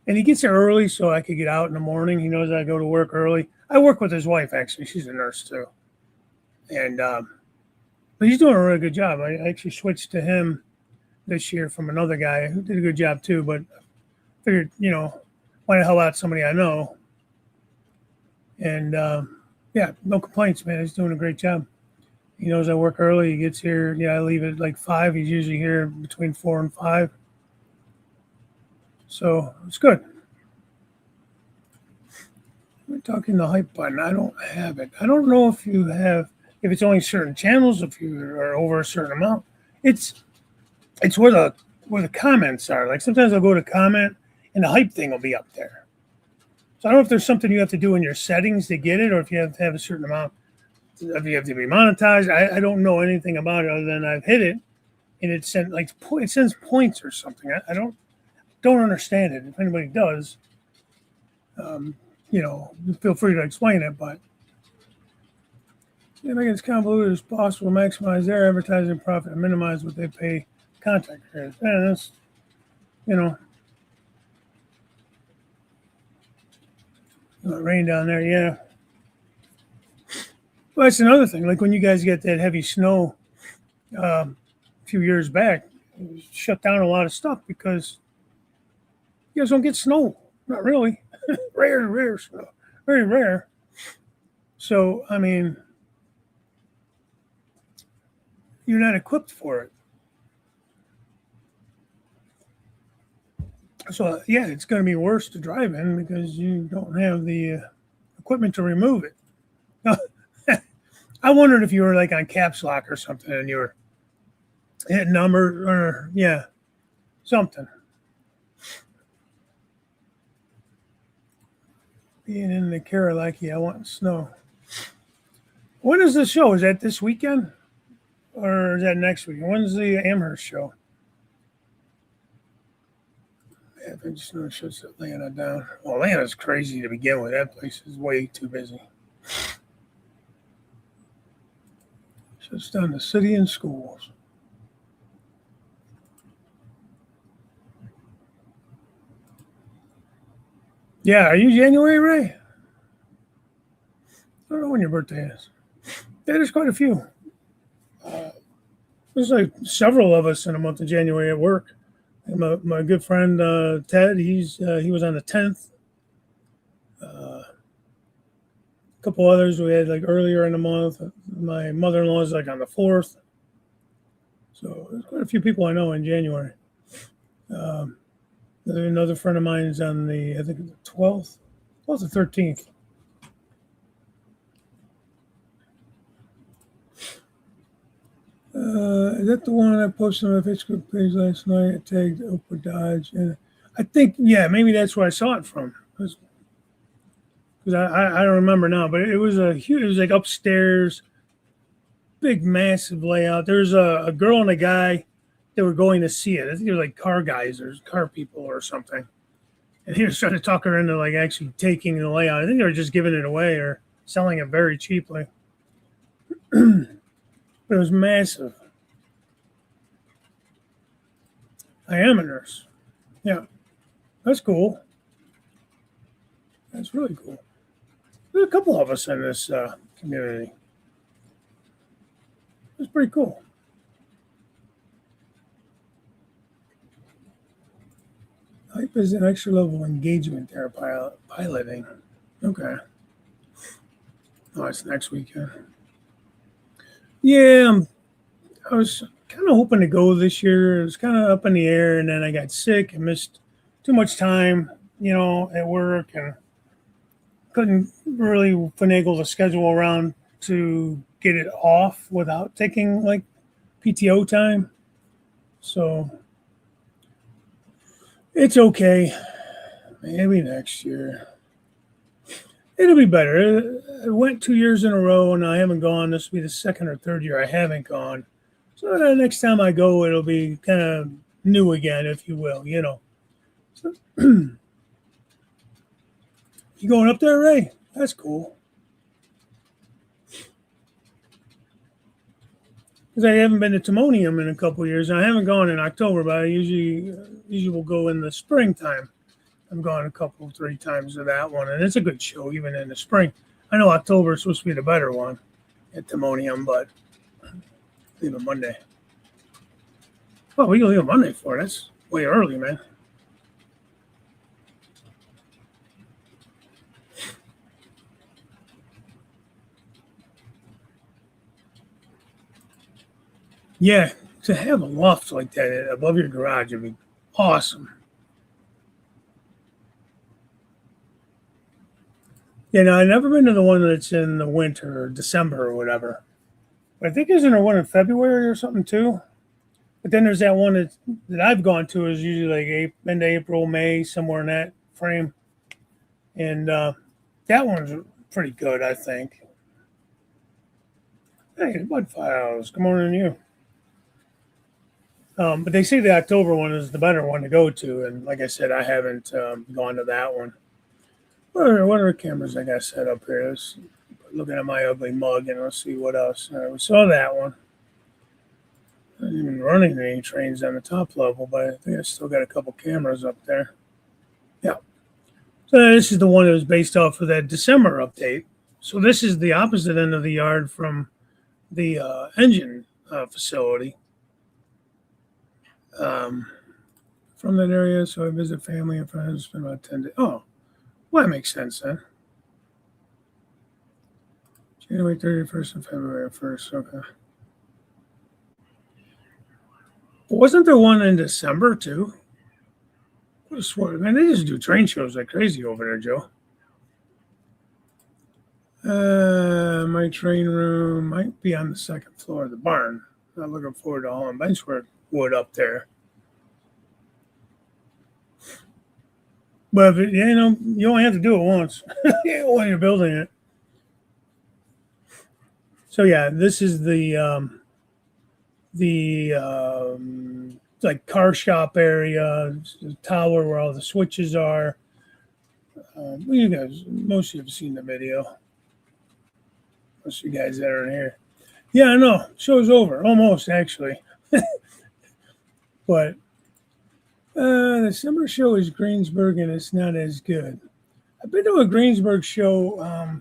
he gets there early so I could get out in the morning. He knows I go to work early. I work with his wife, actually. She's a nurse, too. And, but he's doing a really good job. I actually switched to him this year from another guy who did a good job, too. But I figured, why the hell out somebody I know? And, yeah, no complaints, man. He's doing a great job. He knows I work early. He gets here. Yeah, I leave at like 5. He's usually here between 4 and 5. So it's good. We're talking the hype button. I don't have it. I don't know if you have, if it's only certain channels, if you are over a certain amount. It's it's where the comments are. Like sometimes I'll go to comment and the hype thing will be up there. So I don't know if there's something you have to do in your settings to get it, or if you have to have a certain amount, if you have to be monetized. I don't know anything about it other than I've hit it and it sent like it sends points or something. I don't understand it. If anybody does, um, feel free to explain it. But yeah, make it as convoluted as possible, maximize their advertising profit, and minimize what they pay content creators. And that's you know, rain down there. Yeah, well, that's another thing. Like when you guys get that heavy snow a few years back, it shut down a lot of stuff because you guys don't get snow. Not really. Rare snow. Very rare. So, I mean, you're not equipped for it. So, yeah, it's going to be worse to drive in because you don't have the equipment to remove it. I wondered if you were like on caps lock or something and you were hitting numbers or, yeah, something. Being in the Karalaki, I want snow. When is the show? Is that this weekend or is that next weekend? When's the Amherst show? Yeah, if it snow shuts Atlanta down. Well, Atlanta's crazy to begin with. That place is way too busy. Shuts down the city and schools. Yeah, are you January, Ray? I don't know when your birthday is. Yeah, there's quite a few. There's like several of us in the month of January at work. And my good friend Ted, he was on the 10th. A couple others we had like earlier in the month. My mother-in-law is like on the 4th. So there's quite a few people I know in January. Um, another friend of mine is on the, I think, the 12th or 13th. Is that the one I posted on my Facebook page last night? I tagged Oprah Dodge. And I think, yeah, maybe that's where I saw it from. Because I don't remember now, but it was a huge, it was like upstairs, big, massive layout. There's a girl and a guy that were going to see it. I think they were like car guys or car people or something. And he was trying to talk her into like actually taking the layout. I think they were just giving it away or selling it very cheaply. But it was massive. I am a nurse. Yeah, that's cool. That's really cool. There's a couple of us in this community. It's pretty cool. Hype is an extra level of engagement there, piloting. Okay. Oh, it's next weekend. Yeah, I was kind of hoping to go this year. It was kind of up in the air, and then I got sick and missed too much time, at work, and couldn't really finagle the schedule around to get it off without taking like PTO time. So it's okay. Maybe next year. It'll be better. I went 2 years in a row and I haven't gone. This will be the second or third year I haven't gone. So the next time I go, it'll be kind of new again, if you will. So, you going up there, Ray? That's cool. Because I haven't been to Timonium in a couple of years. I haven't gone in October, but I usually will go in the springtime. I've gone a couple, 3 times to that one, and it's a good show even in the spring. I know October is supposed to be the better one at Timonium, but leave it Monday. Well, we can leave it Monday for it. That's way early, man. Yeah, to have a loft like that above your garage would be awesome. Yeah, no, I've never been to the one that's in the winter or December or whatever. But I think there's a one in February or something too. But then there's that one that I've gone to is usually like end of April, May, somewhere in that frame. And that one's pretty good, I think. Hey, Bud Files, good morning to you. But they say the October one is the better one to go to. And like I said, I haven't gone to that one. What are the cameras I got set up here? Looking at my ugly mug and let's see what else. We saw that one. I didn't even running any trains on the top level, but I think I still got a couple cameras up there. Yeah. So this is the one that was based off of that December update. So this is the opposite end of the yard from the engine facility. From that area, so I visit family and friends, spend about 10 days. Oh, well, that makes sense then. January 31st and February 1st. Okay. Wasn't there one in December too? What a swear. Man, they just do train shows like crazy over there, Joe. My train room might be on the second floor of the barn. I'm looking forward to hauling benchwork wood up there. But if you only have to do it once when you're building it. So yeah, this is the like car shop area, the tower where all the switches are. You guys, most of you have seen the video. Most of you guys that are in here. Yeah, I know. Show's over. Almost, actually. But the summer show is Greensburg, and it's not as good. I've been to a Greensburg show a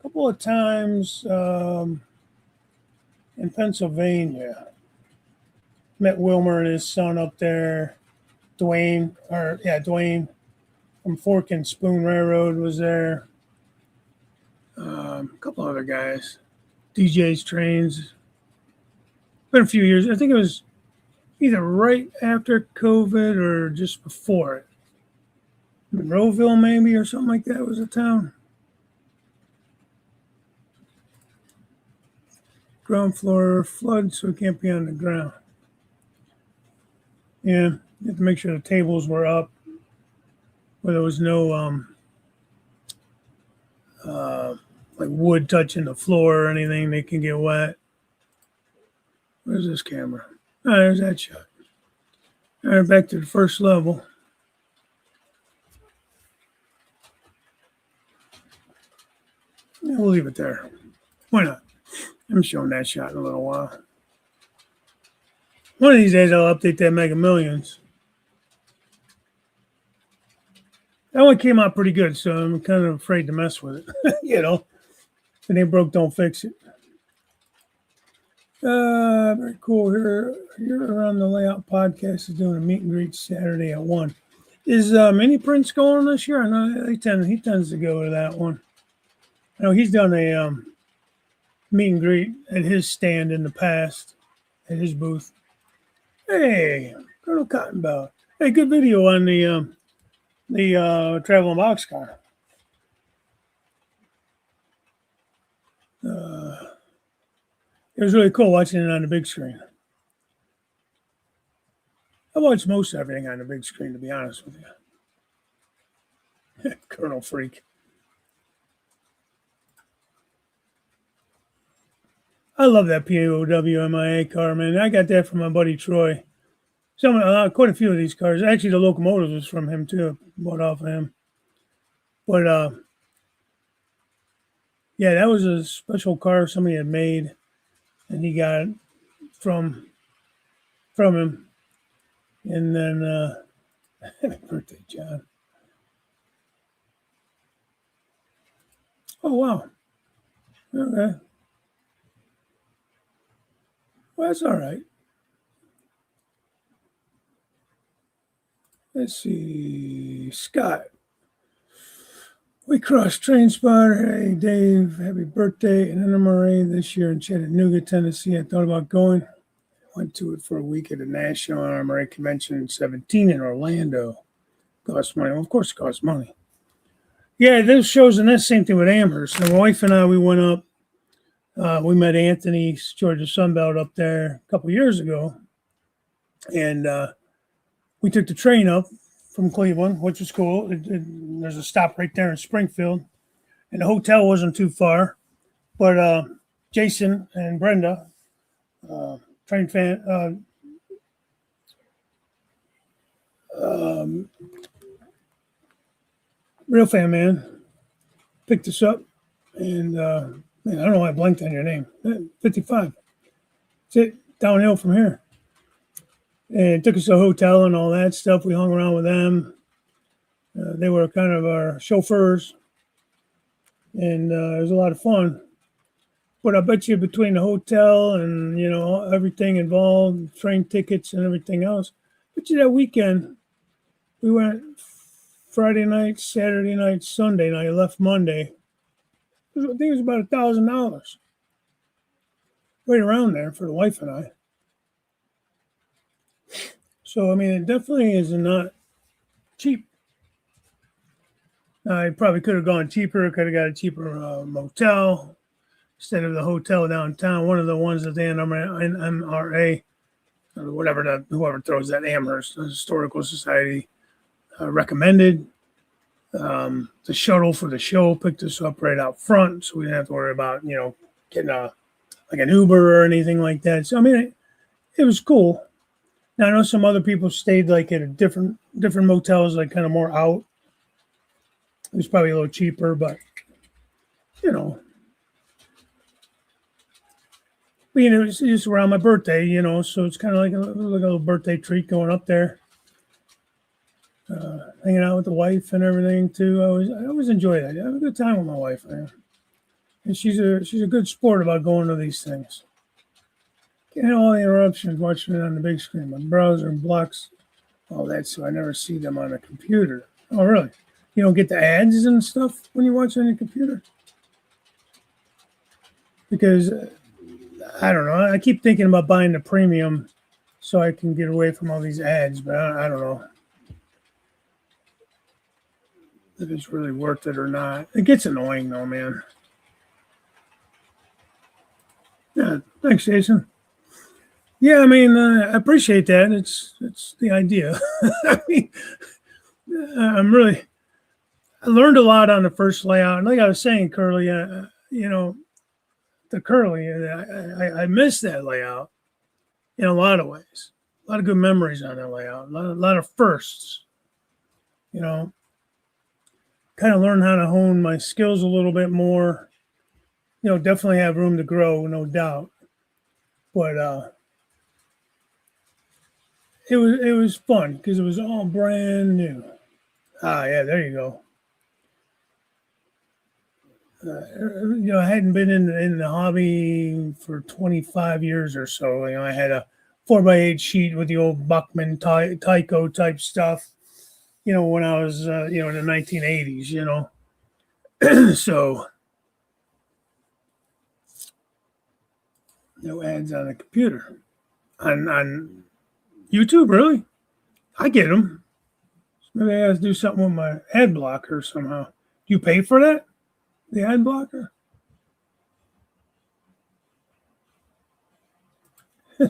couple of times in Pennsylvania. Met Wilmer and his son up there. Dwayne from Fork and Spoon Railroad was there. A couple other guys. DJ's Trains. Been a few years. I think it was either right after COVID or just before it. Monroeville, maybe, or something like that was a town. Ground floor flood, so it can't be on the ground. Yeah, you have to make sure the tables were up, where there was no like wood touching the floor or anything. They can get wet. Where's this camera? Oh, there's that shot. All right, back to the first level. Yeah, we'll leave it there. Why not? I'm showing that shot in a little while. One of these days, I'll update that Mega Millions. That one came out pretty good, so I'm kind of afraid to mess with it. If it ain't broke, don't fix it. Very cool. Here around the Layout Podcast is doing a meet and greet Saturday at 1. Is Mini Prince going this year? I know he tends to go to that one. I know he's done a meet and greet at his stand in the past, at his booth. Hey, Colonel Cottonbow. Hey, good video on the traveling boxcar. It was really cool watching it on the big screen. I watch most everything on the big screen, to be honest with you. Colonel Freak. I love that POW MIA car, man. I got that from my buddy Troy. Quite a few of these cars. Actually, the locomotive was from him too. Bought off of him. But yeah, that was a special car somebody had made, and he got it from him. And then happy birthday, John. Oh wow. Okay. Well, that's all right. Let's see. Scott. We crossed Train Spotter. Hey, Dave, happy birthday. And NMRA this year in Chattanooga, Tennessee. I thought about going. Went to it for a week at the National NMRA Convention in 17 in Orlando. Cost money. Well, of course, it costs money. Yeah, those shows, and that's the same thing with Amherst. And my wife and I, we went up. We met Anthony, Georgia Sunbelt, up there a couple years ago, and we took the train up from Cleveland, which was cool. There's a stop right there in Springfield, and the hotel wasn't too far. But Jason and Brenda, train fan, um, real fan man, picked us up, and man, I don't know why I blanked on your name. 55. That's it, downhill from here. And it took us to a hotel and all that stuff. We hung around with them. They were kind of our chauffeurs, and it was a lot of fun. But I bet you between the hotel and everything involved, train tickets and everything else, I bet you that weekend we went Friday night, Saturday night, Sunday night. Left Monday. I think it was about $1,000, right around there for the wife and I. So I mean, it definitely is not cheap. I probably could have gone cheaper. Could have got a cheaper motel instead of the hotel downtown. One of the ones that the NMRA or whatever whoever throws that Amherst Historical Society recommended. The shuttle for the show picked us up right out front, so we didn't have to worry about getting like an Uber or anything like that. So I mean, it was cool. Now I know some other people stayed like at a different motels, like kind of more out. It was probably a little cheaper, but you know, it was just around my birthday, so it's kind of like a little birthday treat going up there, hanging out with the wife and everything too. I always enjoy that. I have a good time with my wife, man. And she's a good sport about going to these things. Getting all the interruptions, watching it on the big screen. My browser blocks all that, so I never see them on a computer. Oh, really? You don't get the ads and stuff when you watch on your computer? Because I don't know. I keep thinking about buying the premium so I can get away from all these ads, but I don't know if it's really worth it or not. It gets annoying though, man. Yeah, thanks, Jason. Yeah, I mean, I appreciate that. It's the idea. I mean, I learned a lot on the first layout, and like I was saying, Curly, the Curly, I miss that layout in a lot of ways. A lot of good memories on that layout. A lot of firsts. Kind of learn how to hone my skills a little bit more. Definitely have room to grow, no doubt. But it was fun because it was all brand new. Ah, yeah, there you go. I hadn't been in the hobby for 25 years or so. I had a 4x8 sheet with the old Buckman Tyco type stuff. When I was in the 1980s. So no ads on the computer on YouTube. Really, I get them. Maybe I have to do something with my ad blocker somehow. Do you pay for that? The ad blocker?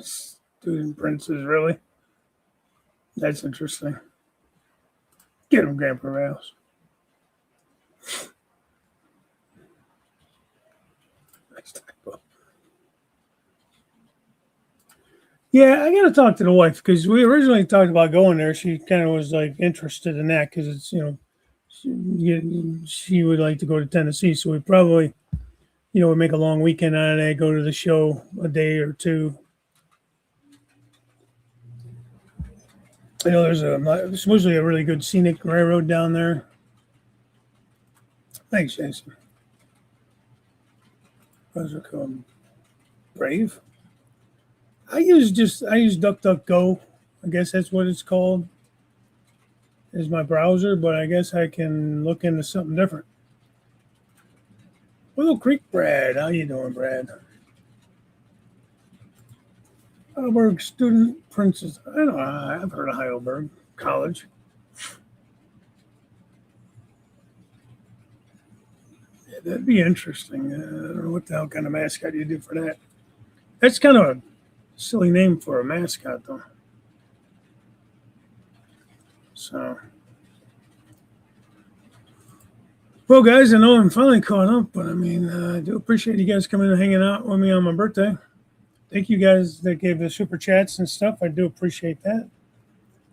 Student princes, really? That's interesting. Get them, Grandpa Rouse. Nice typo. Yeah, I got to talk to the wife because we originally talked about going there. She kind of was like interested in that because it's, she would like to go to Tennessee. So we probably, we make a long weekend out of it, go to the show a day or two. There's usually a really good scenic railroad down there. Thanks, Jason. Those are called Brave. I use DuckDuckGo. I guess that's what it's called. Is my browser, but I guess I can look into something different. Willow Creek Brad, how you doing, Brad? Heidelberg Student Princess. I don't know. I've heard of Heidelberg College. That'd be interesting. I don't know what the hell kind of mascot you do for that. That's kind of a silly name for a mascot, though. So, well, guys, I know I'm finally caught up, but I mean, I do appreciate you guys coming and hanging out with me on my birthday. Thank you guys that gave the super chats and stuff. I do appreciate that.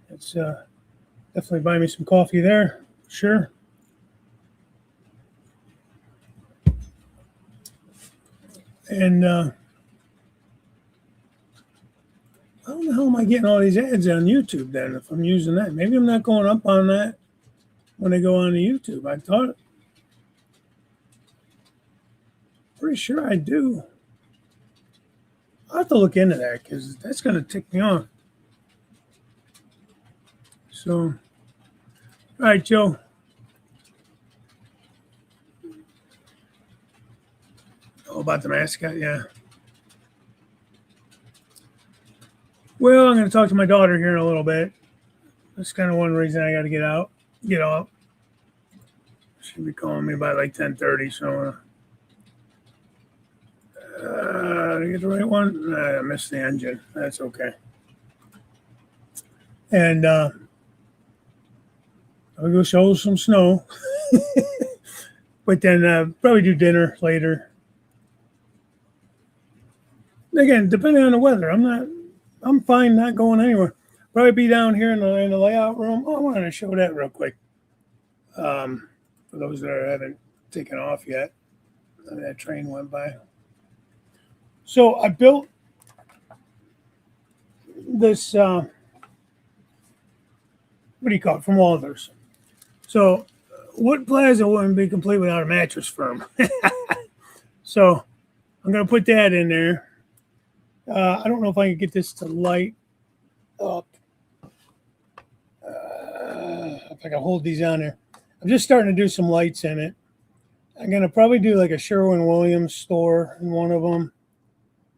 It's definitely buy me some coffee there. Sure. And how the hell am I getting all these ads on YouTube then if I'm using that? Maybe I'm not going up on that when I go on to YouTube. I thought, pretty sure I do. I'll have to look into that because that's going to tick me off. So, all right, Joe. Oh, about the mascot, yeah. Well, I'm going to talk to my daughter here in a little bit. That's kind of one reason I got to get up. She'll be calling me by like 10:30, so did I get the right one? I missed the engine. That's okay. And I'll go show some snow. But then probably do dinner later. Again, depending on the weather, I'm fine not going anywhere. Probably be down here in the layout room. Oh, I wanted to show that real quick. For those that haven't taken off yet, that train went by. So I built this, what do you call it, from Walthers. So Wood Plaza wouldn't be complete without a mattress firm. So I'm going to put that in there. I don't know if I can get this to light up. If I can hold these on there. I'm just starting to do some lights in it. I'm going to probably do like a Sherwin-Williams store in one of them.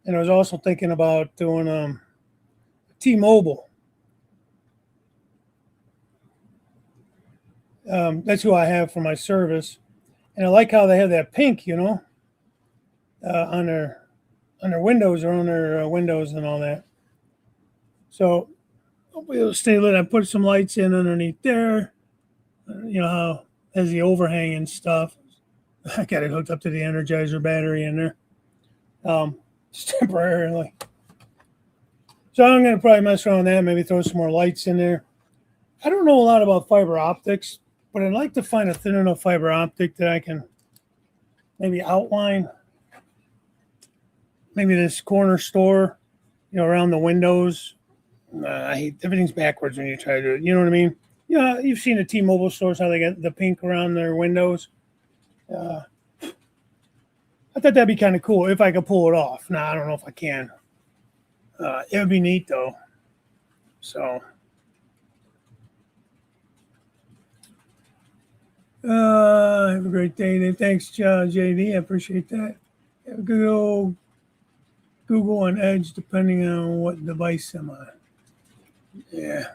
And I was also thinking about doing T-Mobile. That's who I have for my service. And I like how they have that pink, on their windows or on their windows and all that. So hopefully it'll stay lit. I put some lights in underneath there. How it has the overhang and stuff. I got it hooked up to the Energizer battery in there. Just temporarily. So I'm going to probably mess around with that, maybe throw some more lights in there. I don't know a lot about fiber optics, but I'd like to find a thin enough fiber optic that I can maybe outline maybe this corner store, around the windows. I hate everything's backwards when you try to do it. You know what I mean? Yeah, you've seen the T-Mobile stores, how they get the pink around their windows. I thought that'd be kind of cool if I could pull it off. Now, I don't know if I can. It would be neat, though. So, have a great day. Thanks, JD. I appreciate that. Have a good old Google and Edge, depending on what device I'm on. Yeah.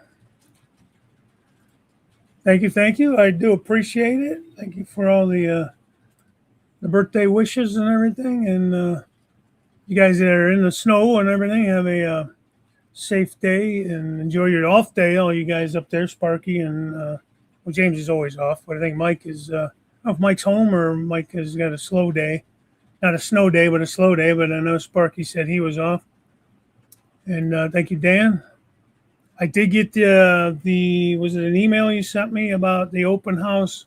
Thank you. I do appreciate it. Thank you for all the birthday wishes and everything. And you guys that are in the snow and everything, have a safe day and enjoy your off day. All you guys up there, Sparky and James is always off, but I think Mike is. I don't know if Mike's home or Mike has got a slow day. Not a snow day, but a slow day. But I know Sparky said he was off. And thank you, Dan. I did get was it an email you sent me about the open house?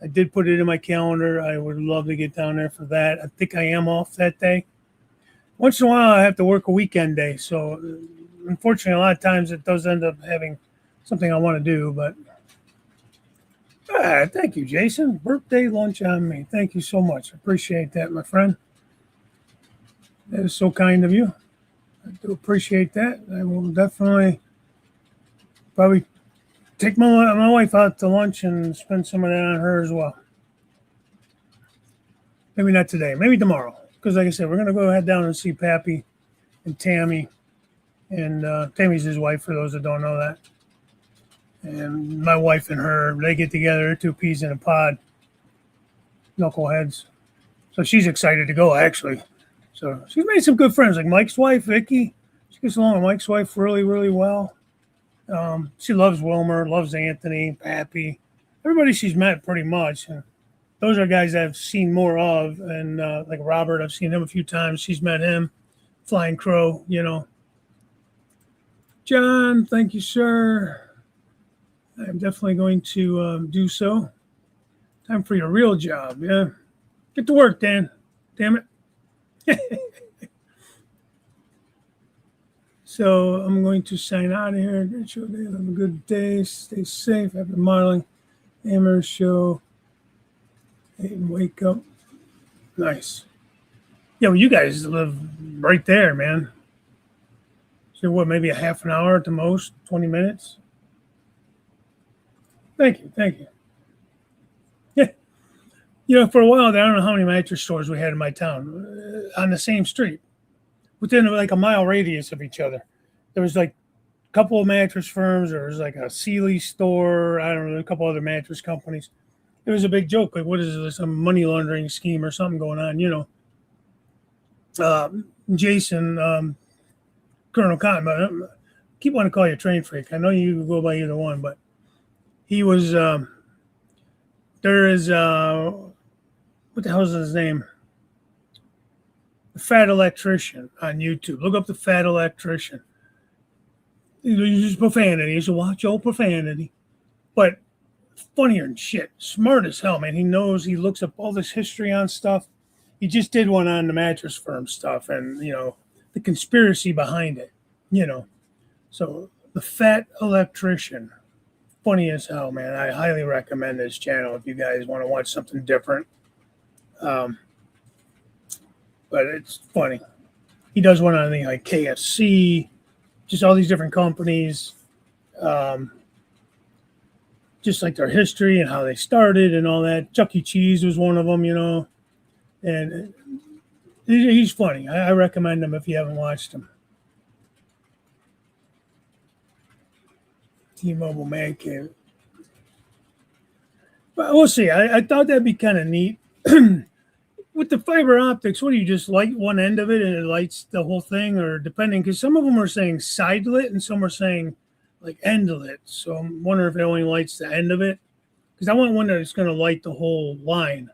I did put it in my calendar. I would love to get down there for that. I think I am off that day. Once in a while, I have to work a weekend day. So, unfortunately, a lot of times it does end up having something I want to do. But thank you, Jason. Birthday lunch on me. Thank you so much. I appreciate that, my friend. That is so kind of you. I do appreciate that. I will definitely probably take my wife out to lunch and spend some of that on her as well. Maybe not today. Maybe tomorrow. Because like I said, we're going to go head down and see Pappy and Tammy. And Tammy's his wife, for those that don't know that. And my wife and her, they get together, 2 peas in a pod. Knuckleheads. So she's excited to go, actually. So she's made some good friends, like Mike's wife, Vicky. She gets along with Mike's wife really, really well. She loves Wilmer, loves Anthony, Pappy, everybody she's met pretty much. And those are guys I've seen more of. And like Robert, I've seen him a few times. She's met him. Flying Crow, you know. John, thank you, sir. I'm definitely going to do so. Time for your real job, yeah. Get to work, Dan. Damn it. So I'm going to sign out of here. Great show, Dave. Have a good day. Stay safe. Happy modeling. Hammer show. And wake up. Nice. Yeah, well, you guys live right there, man. So what, maybe a half an hour at the most, 20 minutes? Thank you. Thank you. Yeah. You know, for a while there, I don't know how many mattress stores we had in my town on the same street, within like a mile radius of each other. There was like a couple of mattress firms. There was like a Sealy store. I don't know, a couple other mattress companies. It was a big joke. Like, what is this? Some money laundering scheme or something going on, you know? Jason, Colonel Cotton, but I keep wanting to call you Train Freak. I know you go by either one, but he was, there is, what the hell is his name? The Fat Electrician on YouTube. Look up the Fat Electrician. He uses profanity. He's a watch old profanity. But funnier than shit. Smart as hell, man. He knows, he looks up all this history on stuff. He just did one on the mattress firm stuff and, you know, the conspiracy behind it, you know. So the Fat Electrician. Funny as hell, man. I highly recommend this channel if you guys want to watch something different. But it's funny. He does one on the like KFC, just all these different companies, just like their history and how they started and all that. Chuck E. Cheese was one of them, you know, and he's funny. I recommend him if you haven't watched him. T-Mobile Man Cave. But we'll see. I thought that'd be kind of neat. With the fiber optics, what do you just light one end of it and it lights the whole thing, or depending? Because some of them are saying side lit and some are saying like end lit. So I'm wondering if it only lights the end of it. Because I want one that's going to light the whole line.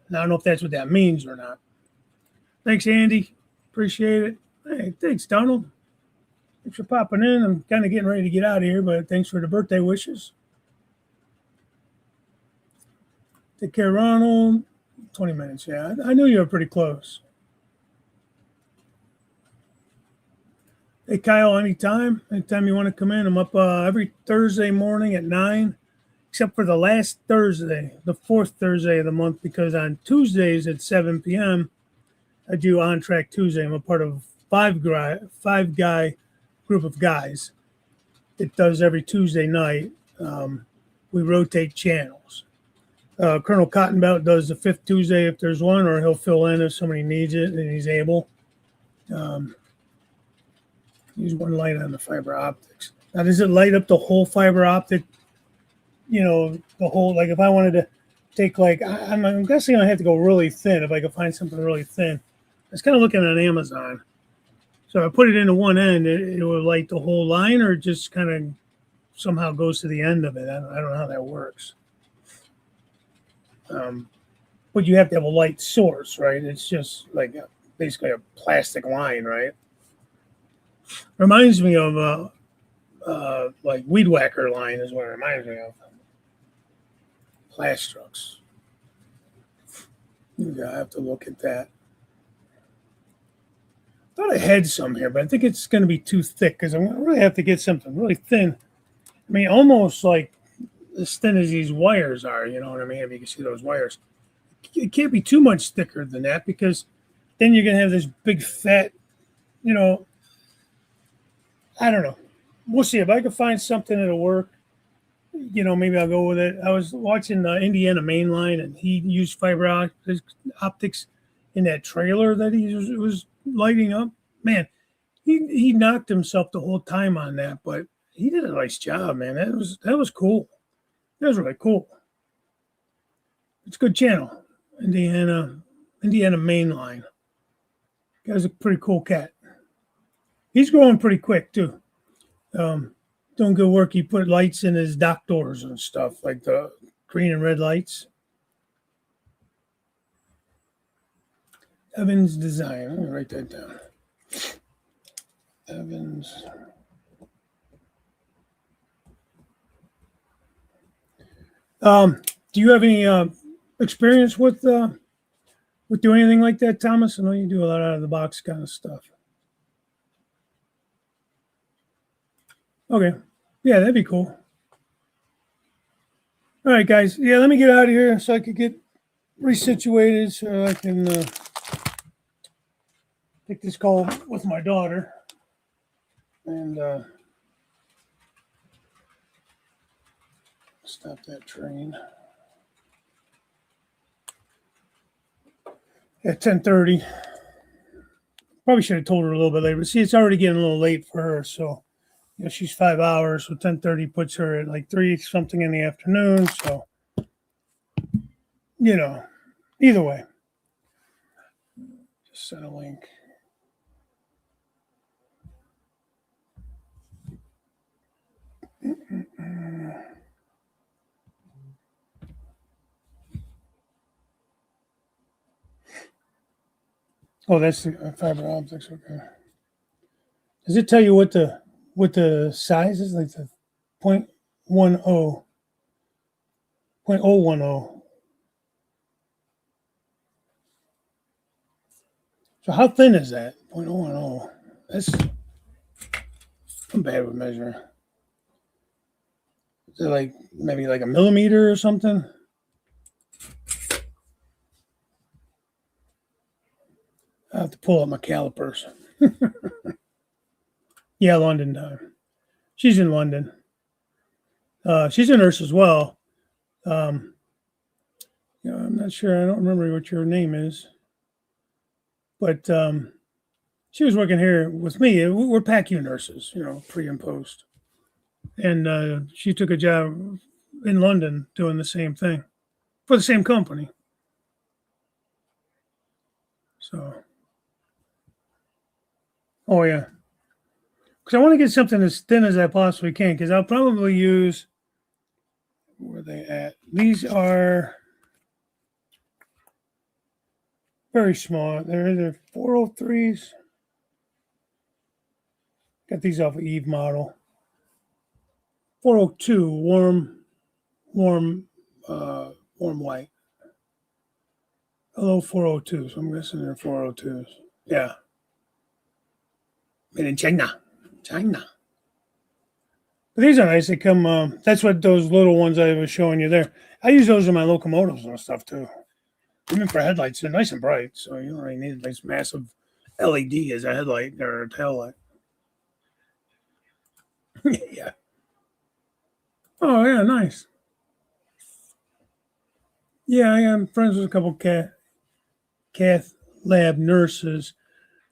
And I don't know if that's what that means or not. Thanks, Andy. Appreciate it. Hey, thanks, Donald. Thanks for popping in. I'm kind of getting ready to get out of here, but thanks for the birthday wishes. Take care, Ronald. 20 minutes, yeah. I knew you were pretty close. Hey, Kyle, anytime you want to come in. I'm up every Thursday morning at 9, except for the last Thursday, the fourth Thursday of the month, because on Tuesdays at 7 p.m., I do On Track Tuesday. I'm a part of five guy group of guys. It does every Tuesday night. We rotate channels. Colonel Cottonbelt does the fifth Tuesday if there's one, or he'll fill in if somebody needs it and he's able. Use one light on the fiber optics. Now, does it light up the whole fiber optic? You know, the whole, like if I wanted to take like, I'm guessing I have to go really thin if I could find something really thin. I was kind of looking on Amazon. So I put it into one end, it will light the whole line, or just kind of somehow goes to the end of it. I don't know how that works. But you have to have a light source, right? It's just like basically a plastic line, right? Reminds me of like Weed Whacker line is what it reminds me of. Plastrux. Yeah, I have to look at that. I thought I had some here, but I think it's going to be too thick because I'm going to really have to get something really thin. I mean, almost like as thin as these wires are, you know what I mean? If you can see those wires. It can't be too much thicker than that, because then you're going to have this big fat, you know, I don't know. We'll see. If I can find something that'll work, you know, maybe I'll go with it. I was watching Indiana Mainline, and he used fiber optics in that trailer that he was lighting up. Man, he knocked himself the whole time on that, but he did a nice job, man. That was cool. That was really cool. It's a good channel. Indiana Indiana main line. Guy's a pretty cool cat. He's growing pretty quick too. Doing good work. He put lights in his dock doors and stuff, like the green and red lights. Evans Design. Let me write that down. Evans. Do you have any experience with doing anything like that, Thomas? I know you do a lot out of the box kind of stuff. Okay. Yeah, that'd be cool. All right, guys. Yeah, let me get out of here so I could get resituated so I can take this call with my daughter. And stop that train. At 10:30. Probably should have told her a little bit later. But see, it's already getting a little late for her. So, she's 5 hours. So 10:30 puts her at like 3 something in the afternoon. So, either way. Just send a link. Oh, that's the fiber optics. Okay. Does it tell you what the size is? Like the 0.10, 0.010. So how thin is that? 0.010. I'm bad with measuring. Is it like maybe like a millimeter or something? I have to pull up my calipers. Yeah, London time. She's in London. She's a nurse as well. I'm not sure. I don't remember what your name is, but she was working here with me. We're PACU nurses, pre and post, and she took a job in London doing the same thing for the same company. So, oh yeah. Because I want to get something as thin as I possibly can, because I'll probably use, where are they at? These are very small. They're either 403s. Got these off of Eve model. 402, warm white. Hello, 402. So I'm guessing they're 402s. Yeah. Made in China. But these are nice. They come, that's what those little ones I was showing you there. I use those in my locomotives and stuff too. Even for headlights, they're nice and bright. So you don't really need this massive LED as a headlight or a tail light. Yeah. Oh, yeah, nice. Yeah, I am friends with a couple cath lab nurses.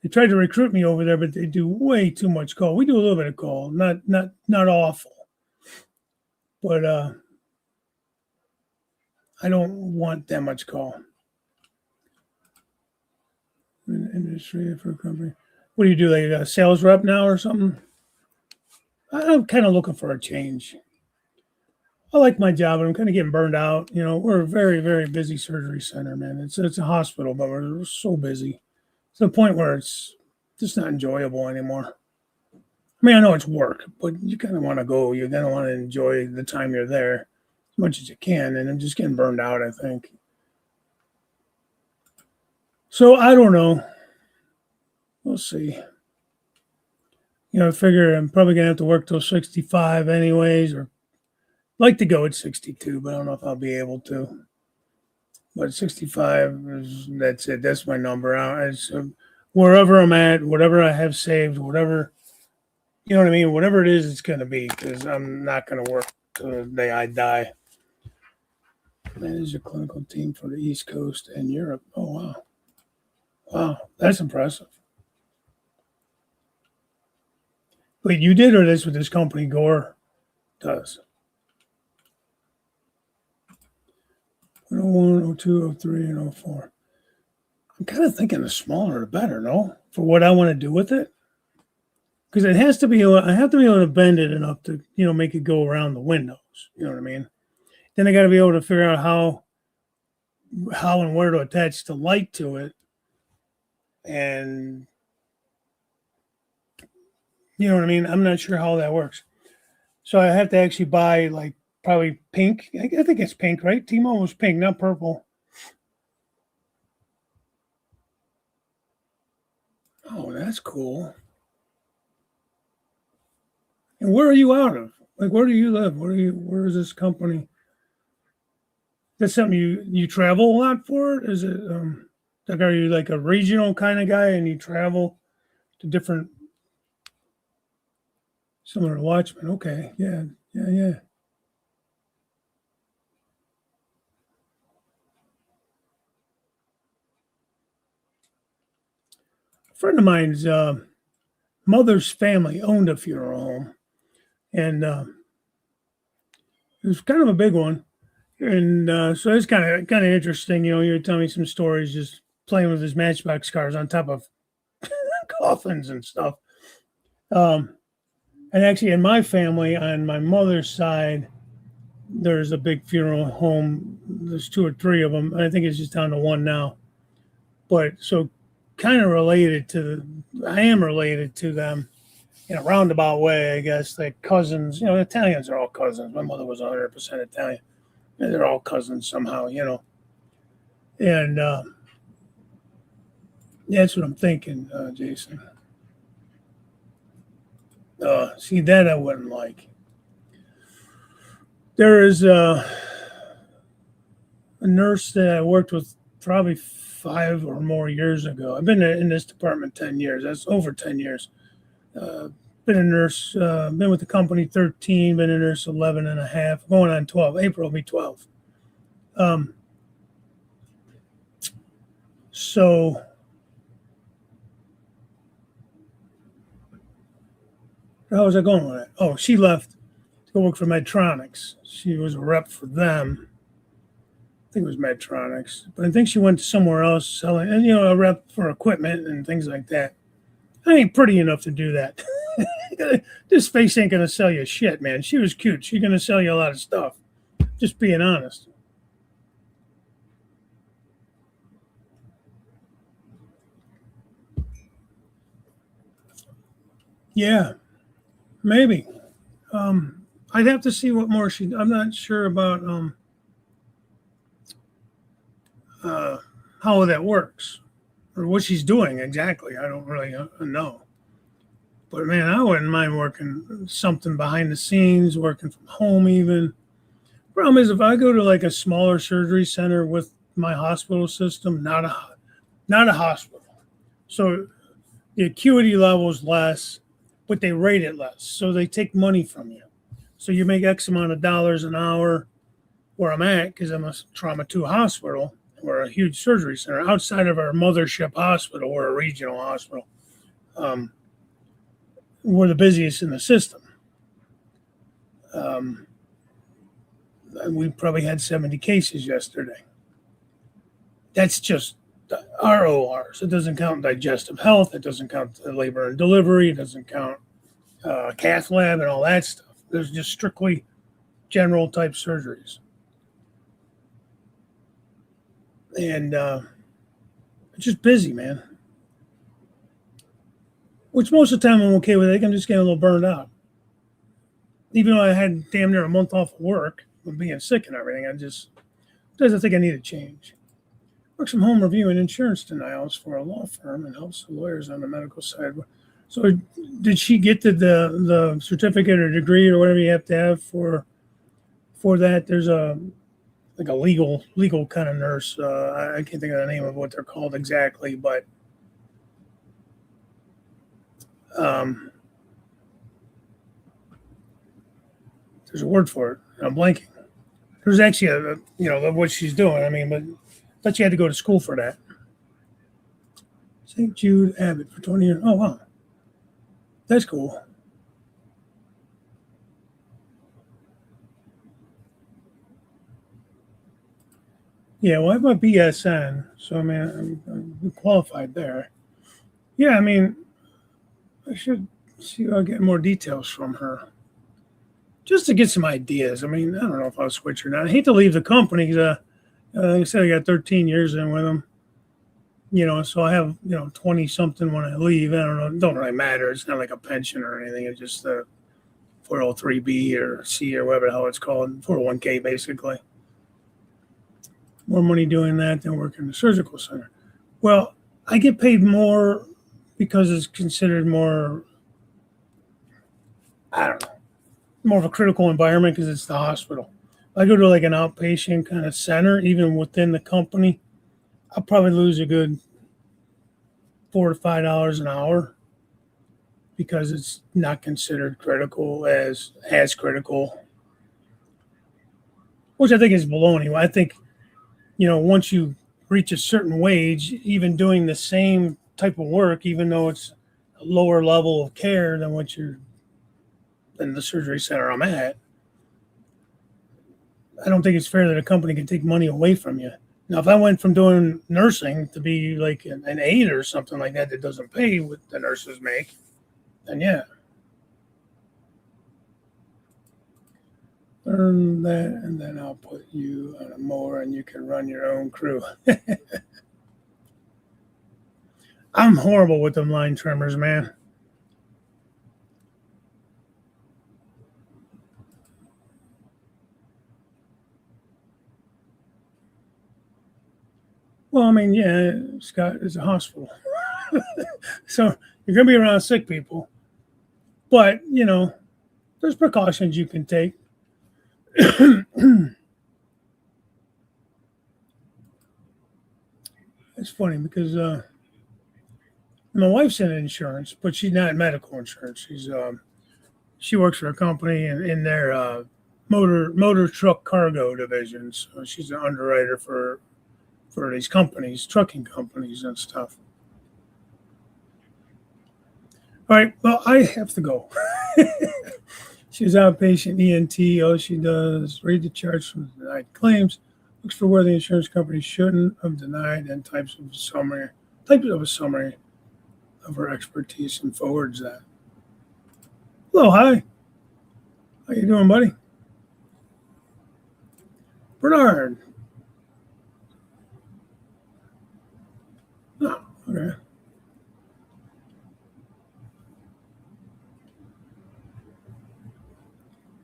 They tried to recruit me over there, but they do way too much call. We do a little bit of call, not awful, but I don't want that much call. Industry for a company. What do you do? Like a sales rep now or something? I'm kind of looking for a change. I like my job, but I'm kind of getting burned out. We're a very, very busy surgery center, man. It's a hospital, but we're so busy to the point where it's just not enjoyable anymore. I mean, I know it's work, but you kind of want to go. You're going to want to enjoy the time you're there as much as you can, and I'm just getting burned out, I think. So I don't know. We'll see. I figure I'm probably going to have to work till 65 anyways, or like to go at 62, but I don't know if I'll be able to. But 65 that's it. That's my number. Wherever I'm at, whatever I have saved, whatever, you know what I mean? Whatever it is, it's going to be, because I'm not going to work till the day I die. Manage a clinical team for the East Coast and Europe. Oh, wow. Wow, that's impressive. Wait, you did, or that's what this company, Gore, does? 01, 02, 03, and 04. I'm kind of thinking the smaller the better, no? For what I want to do with it. Because it has to be, I have to be able to bend it enough to, make it go around the windows. You know what I mean? Then I got to be able to figure out how and where to attach the light to it. And you know what I mean? I'm not sure how that works. So I have to actually buy like probably pink. I think it's pink, right? Timo was pink, not purple. Oh, that's cool. And where are you out of? Like, where do you live? Where is this company? That's something you travel a lot for? Is it like, are you like a regional kind of guy and you travel to different similar to Watchmen? Okay, yeah, yeah, yeah. A friend of mine's mother's family owned a funeral home, and it was kind of a big one. And so it's kind of interesting. You were telling me some stories, just playing with his Matchbox cars on top of coffins and stuff. Um, and actually, in my family, on my mother's side, there's a big funeral home. There's two or three of them. I think it's just down to one now. But so, kind of related to, I am related to them in a roundabout way, I guess. Like cousins. Italians are all cousins. My mother was 100% Italian. And they're all cousins somehow. And that's what I'm thinking, Jason. See, that I wouldn't like. There is a nurse that I worked with probably 5 or more years ago. I've been in this department 10 years. That's over 10 years. Uh, been a nurse, been with the company 13, been a nurse 11 and a half, going on 12. April will be 12. Um, so, how was I going with that? Oh, she left to go work for Medtronics. She was a rep for them. I think it was Medtronics, but I think she went to somewhere else selling, and a rep for equipment and things like that. I ain't pretty enough to do that. This face ain't gonna sell you shit, man. She was cute. She's gonna sell you a lot of stuff. Just being honest. Yeah, maybe. I'd have to see what more she. I'm not sure about uh, how that works or what she's doing exactly. I don't really know. But man, I wouldn't mind working something behind the scenes, working from home even. Problem is, if I go to like a smaller surgery center with my hospital system, not a hospital, so the acuity level is less, but they rate it less, so they take money from you. So you make X amount of dollars an hour where I'm at because I'm a trauma two hospital. We're a huge surgery center outside of our mothership hospital. We're a regional hospital. Um, we're the busiest in the system. Um, we probably had 70 cases yesterday. That's just our ORs. It doesn't count digestive health. It doesn't count the labor and delivery. It doesn't count cath lab and all that stuff. There's just strictly general type surgeries. And it's just busy, man. Which most of the time I'm okay with. I'm just getting a little burned out. Even though I had damn near a month off of work from being sick and everything, I think I need a change. Works from home reviewing insurance denials for a law firm and helps the lawyers on the medical side. So, did she get the certificate or degree or whatever you have to have for that? There's a like a legal kind of nurse. I can't think of the name of what they're called exactly, but um, there's a word for it. I'm blanking. There's actually what she's doing. I mean, but I thought you had to go to school for that. St. Jude Abbott for 20 years. Oh wow, that's cool. Yeah, well, I have my BSN, so I mean, I'm qualified there. Yeah, I mean, I should see if I get more details from her just to get some ideas. I mean, I don't know if I'll switch or not. I hate to leave the company because, like I said, I got 13 years in with them. So I have 20 something when I leave. I don't know. It don't really matter. It's not like a pension or anything. It's just 403B or C or whatever the hell it's called, 401k basically. More money doing that than working in the surgical center. Well, I get paid more because it's considered more, I don't know, more of a critical environment because it's the hospital. If I go to like an outpatient kind of center, even within the company, I'll probably lose a good $4 to $5 an hour because it's not considered critical as critical, which I think is baloney. I think, once you reach a certain wage, even doing the same type of work, even though it's a lower level of care than what you're in the surgery center I'm at, I don't think it's fair that a company can take money away from you. Now, if I went from doing nursing to be like an aide or something like that doesn't pay what the nurses make, then yeah. Learn that, and then I'll put you on a mower and you can run your own crew. I'm horrible with them line trimmers, man. Well, I mean, yeah, Scott is a hospital. So you're going to be around sick people. But, there's precautions you can take. It's funny because my wife's in insurance, but she's not medical insurance. She works for a company in their motor truck cargo division. So she's an underwriter for these companies, trucking companies and stuff. All right, well, I have to go. She's outpatient ENT. All she does read the charts from denied claims, looks for where the insurance company shouldn't have denied, and types of a summary of her expertise and forwards that. Hello, hi. How you doing, buddy? Bernard. Oh, okay.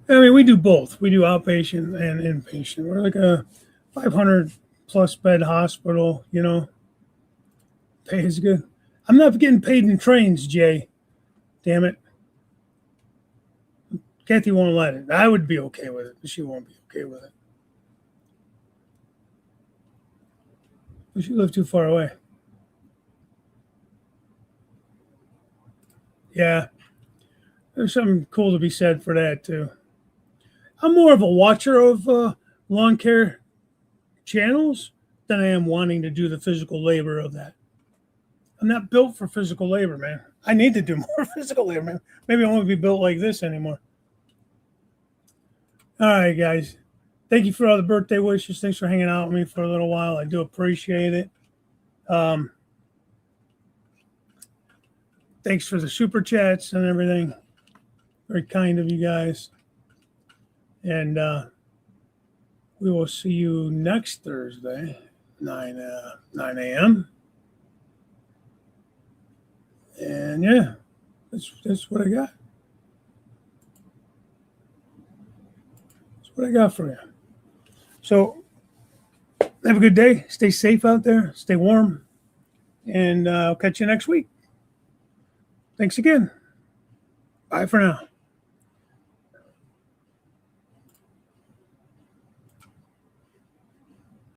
I mean, we do both. We do outpatient and inpatient. We're like a 500 plus bed hospital, Pay is good. I'm not getting paid in trains, Jay. Damn it. Kathy won't let it. I would be okay with it, but she won't be okay with it. But she lives too far away. Yeah. There's something cool to be said for that, too. I'm more of a watcher of lawn care channels than I am wanting to do the physical labor of that. I'm not built for physical labor, man. I need to do more physical labor, man. Maybe I won't be built like this anymore. All right, guys. Thank you for all the birthday wishes. Thanks for hanging out with me for a little while. I do appreciate it. Thanks for the super chats and everything. Very kind of you guys. And we will see you next Thursday, 9 a.m. And yeah, that's what I got. That's what I got for you. So have a good day. Stay safe out there. Stay warm. And I'll catch you next week. Thanks again. Bye for now.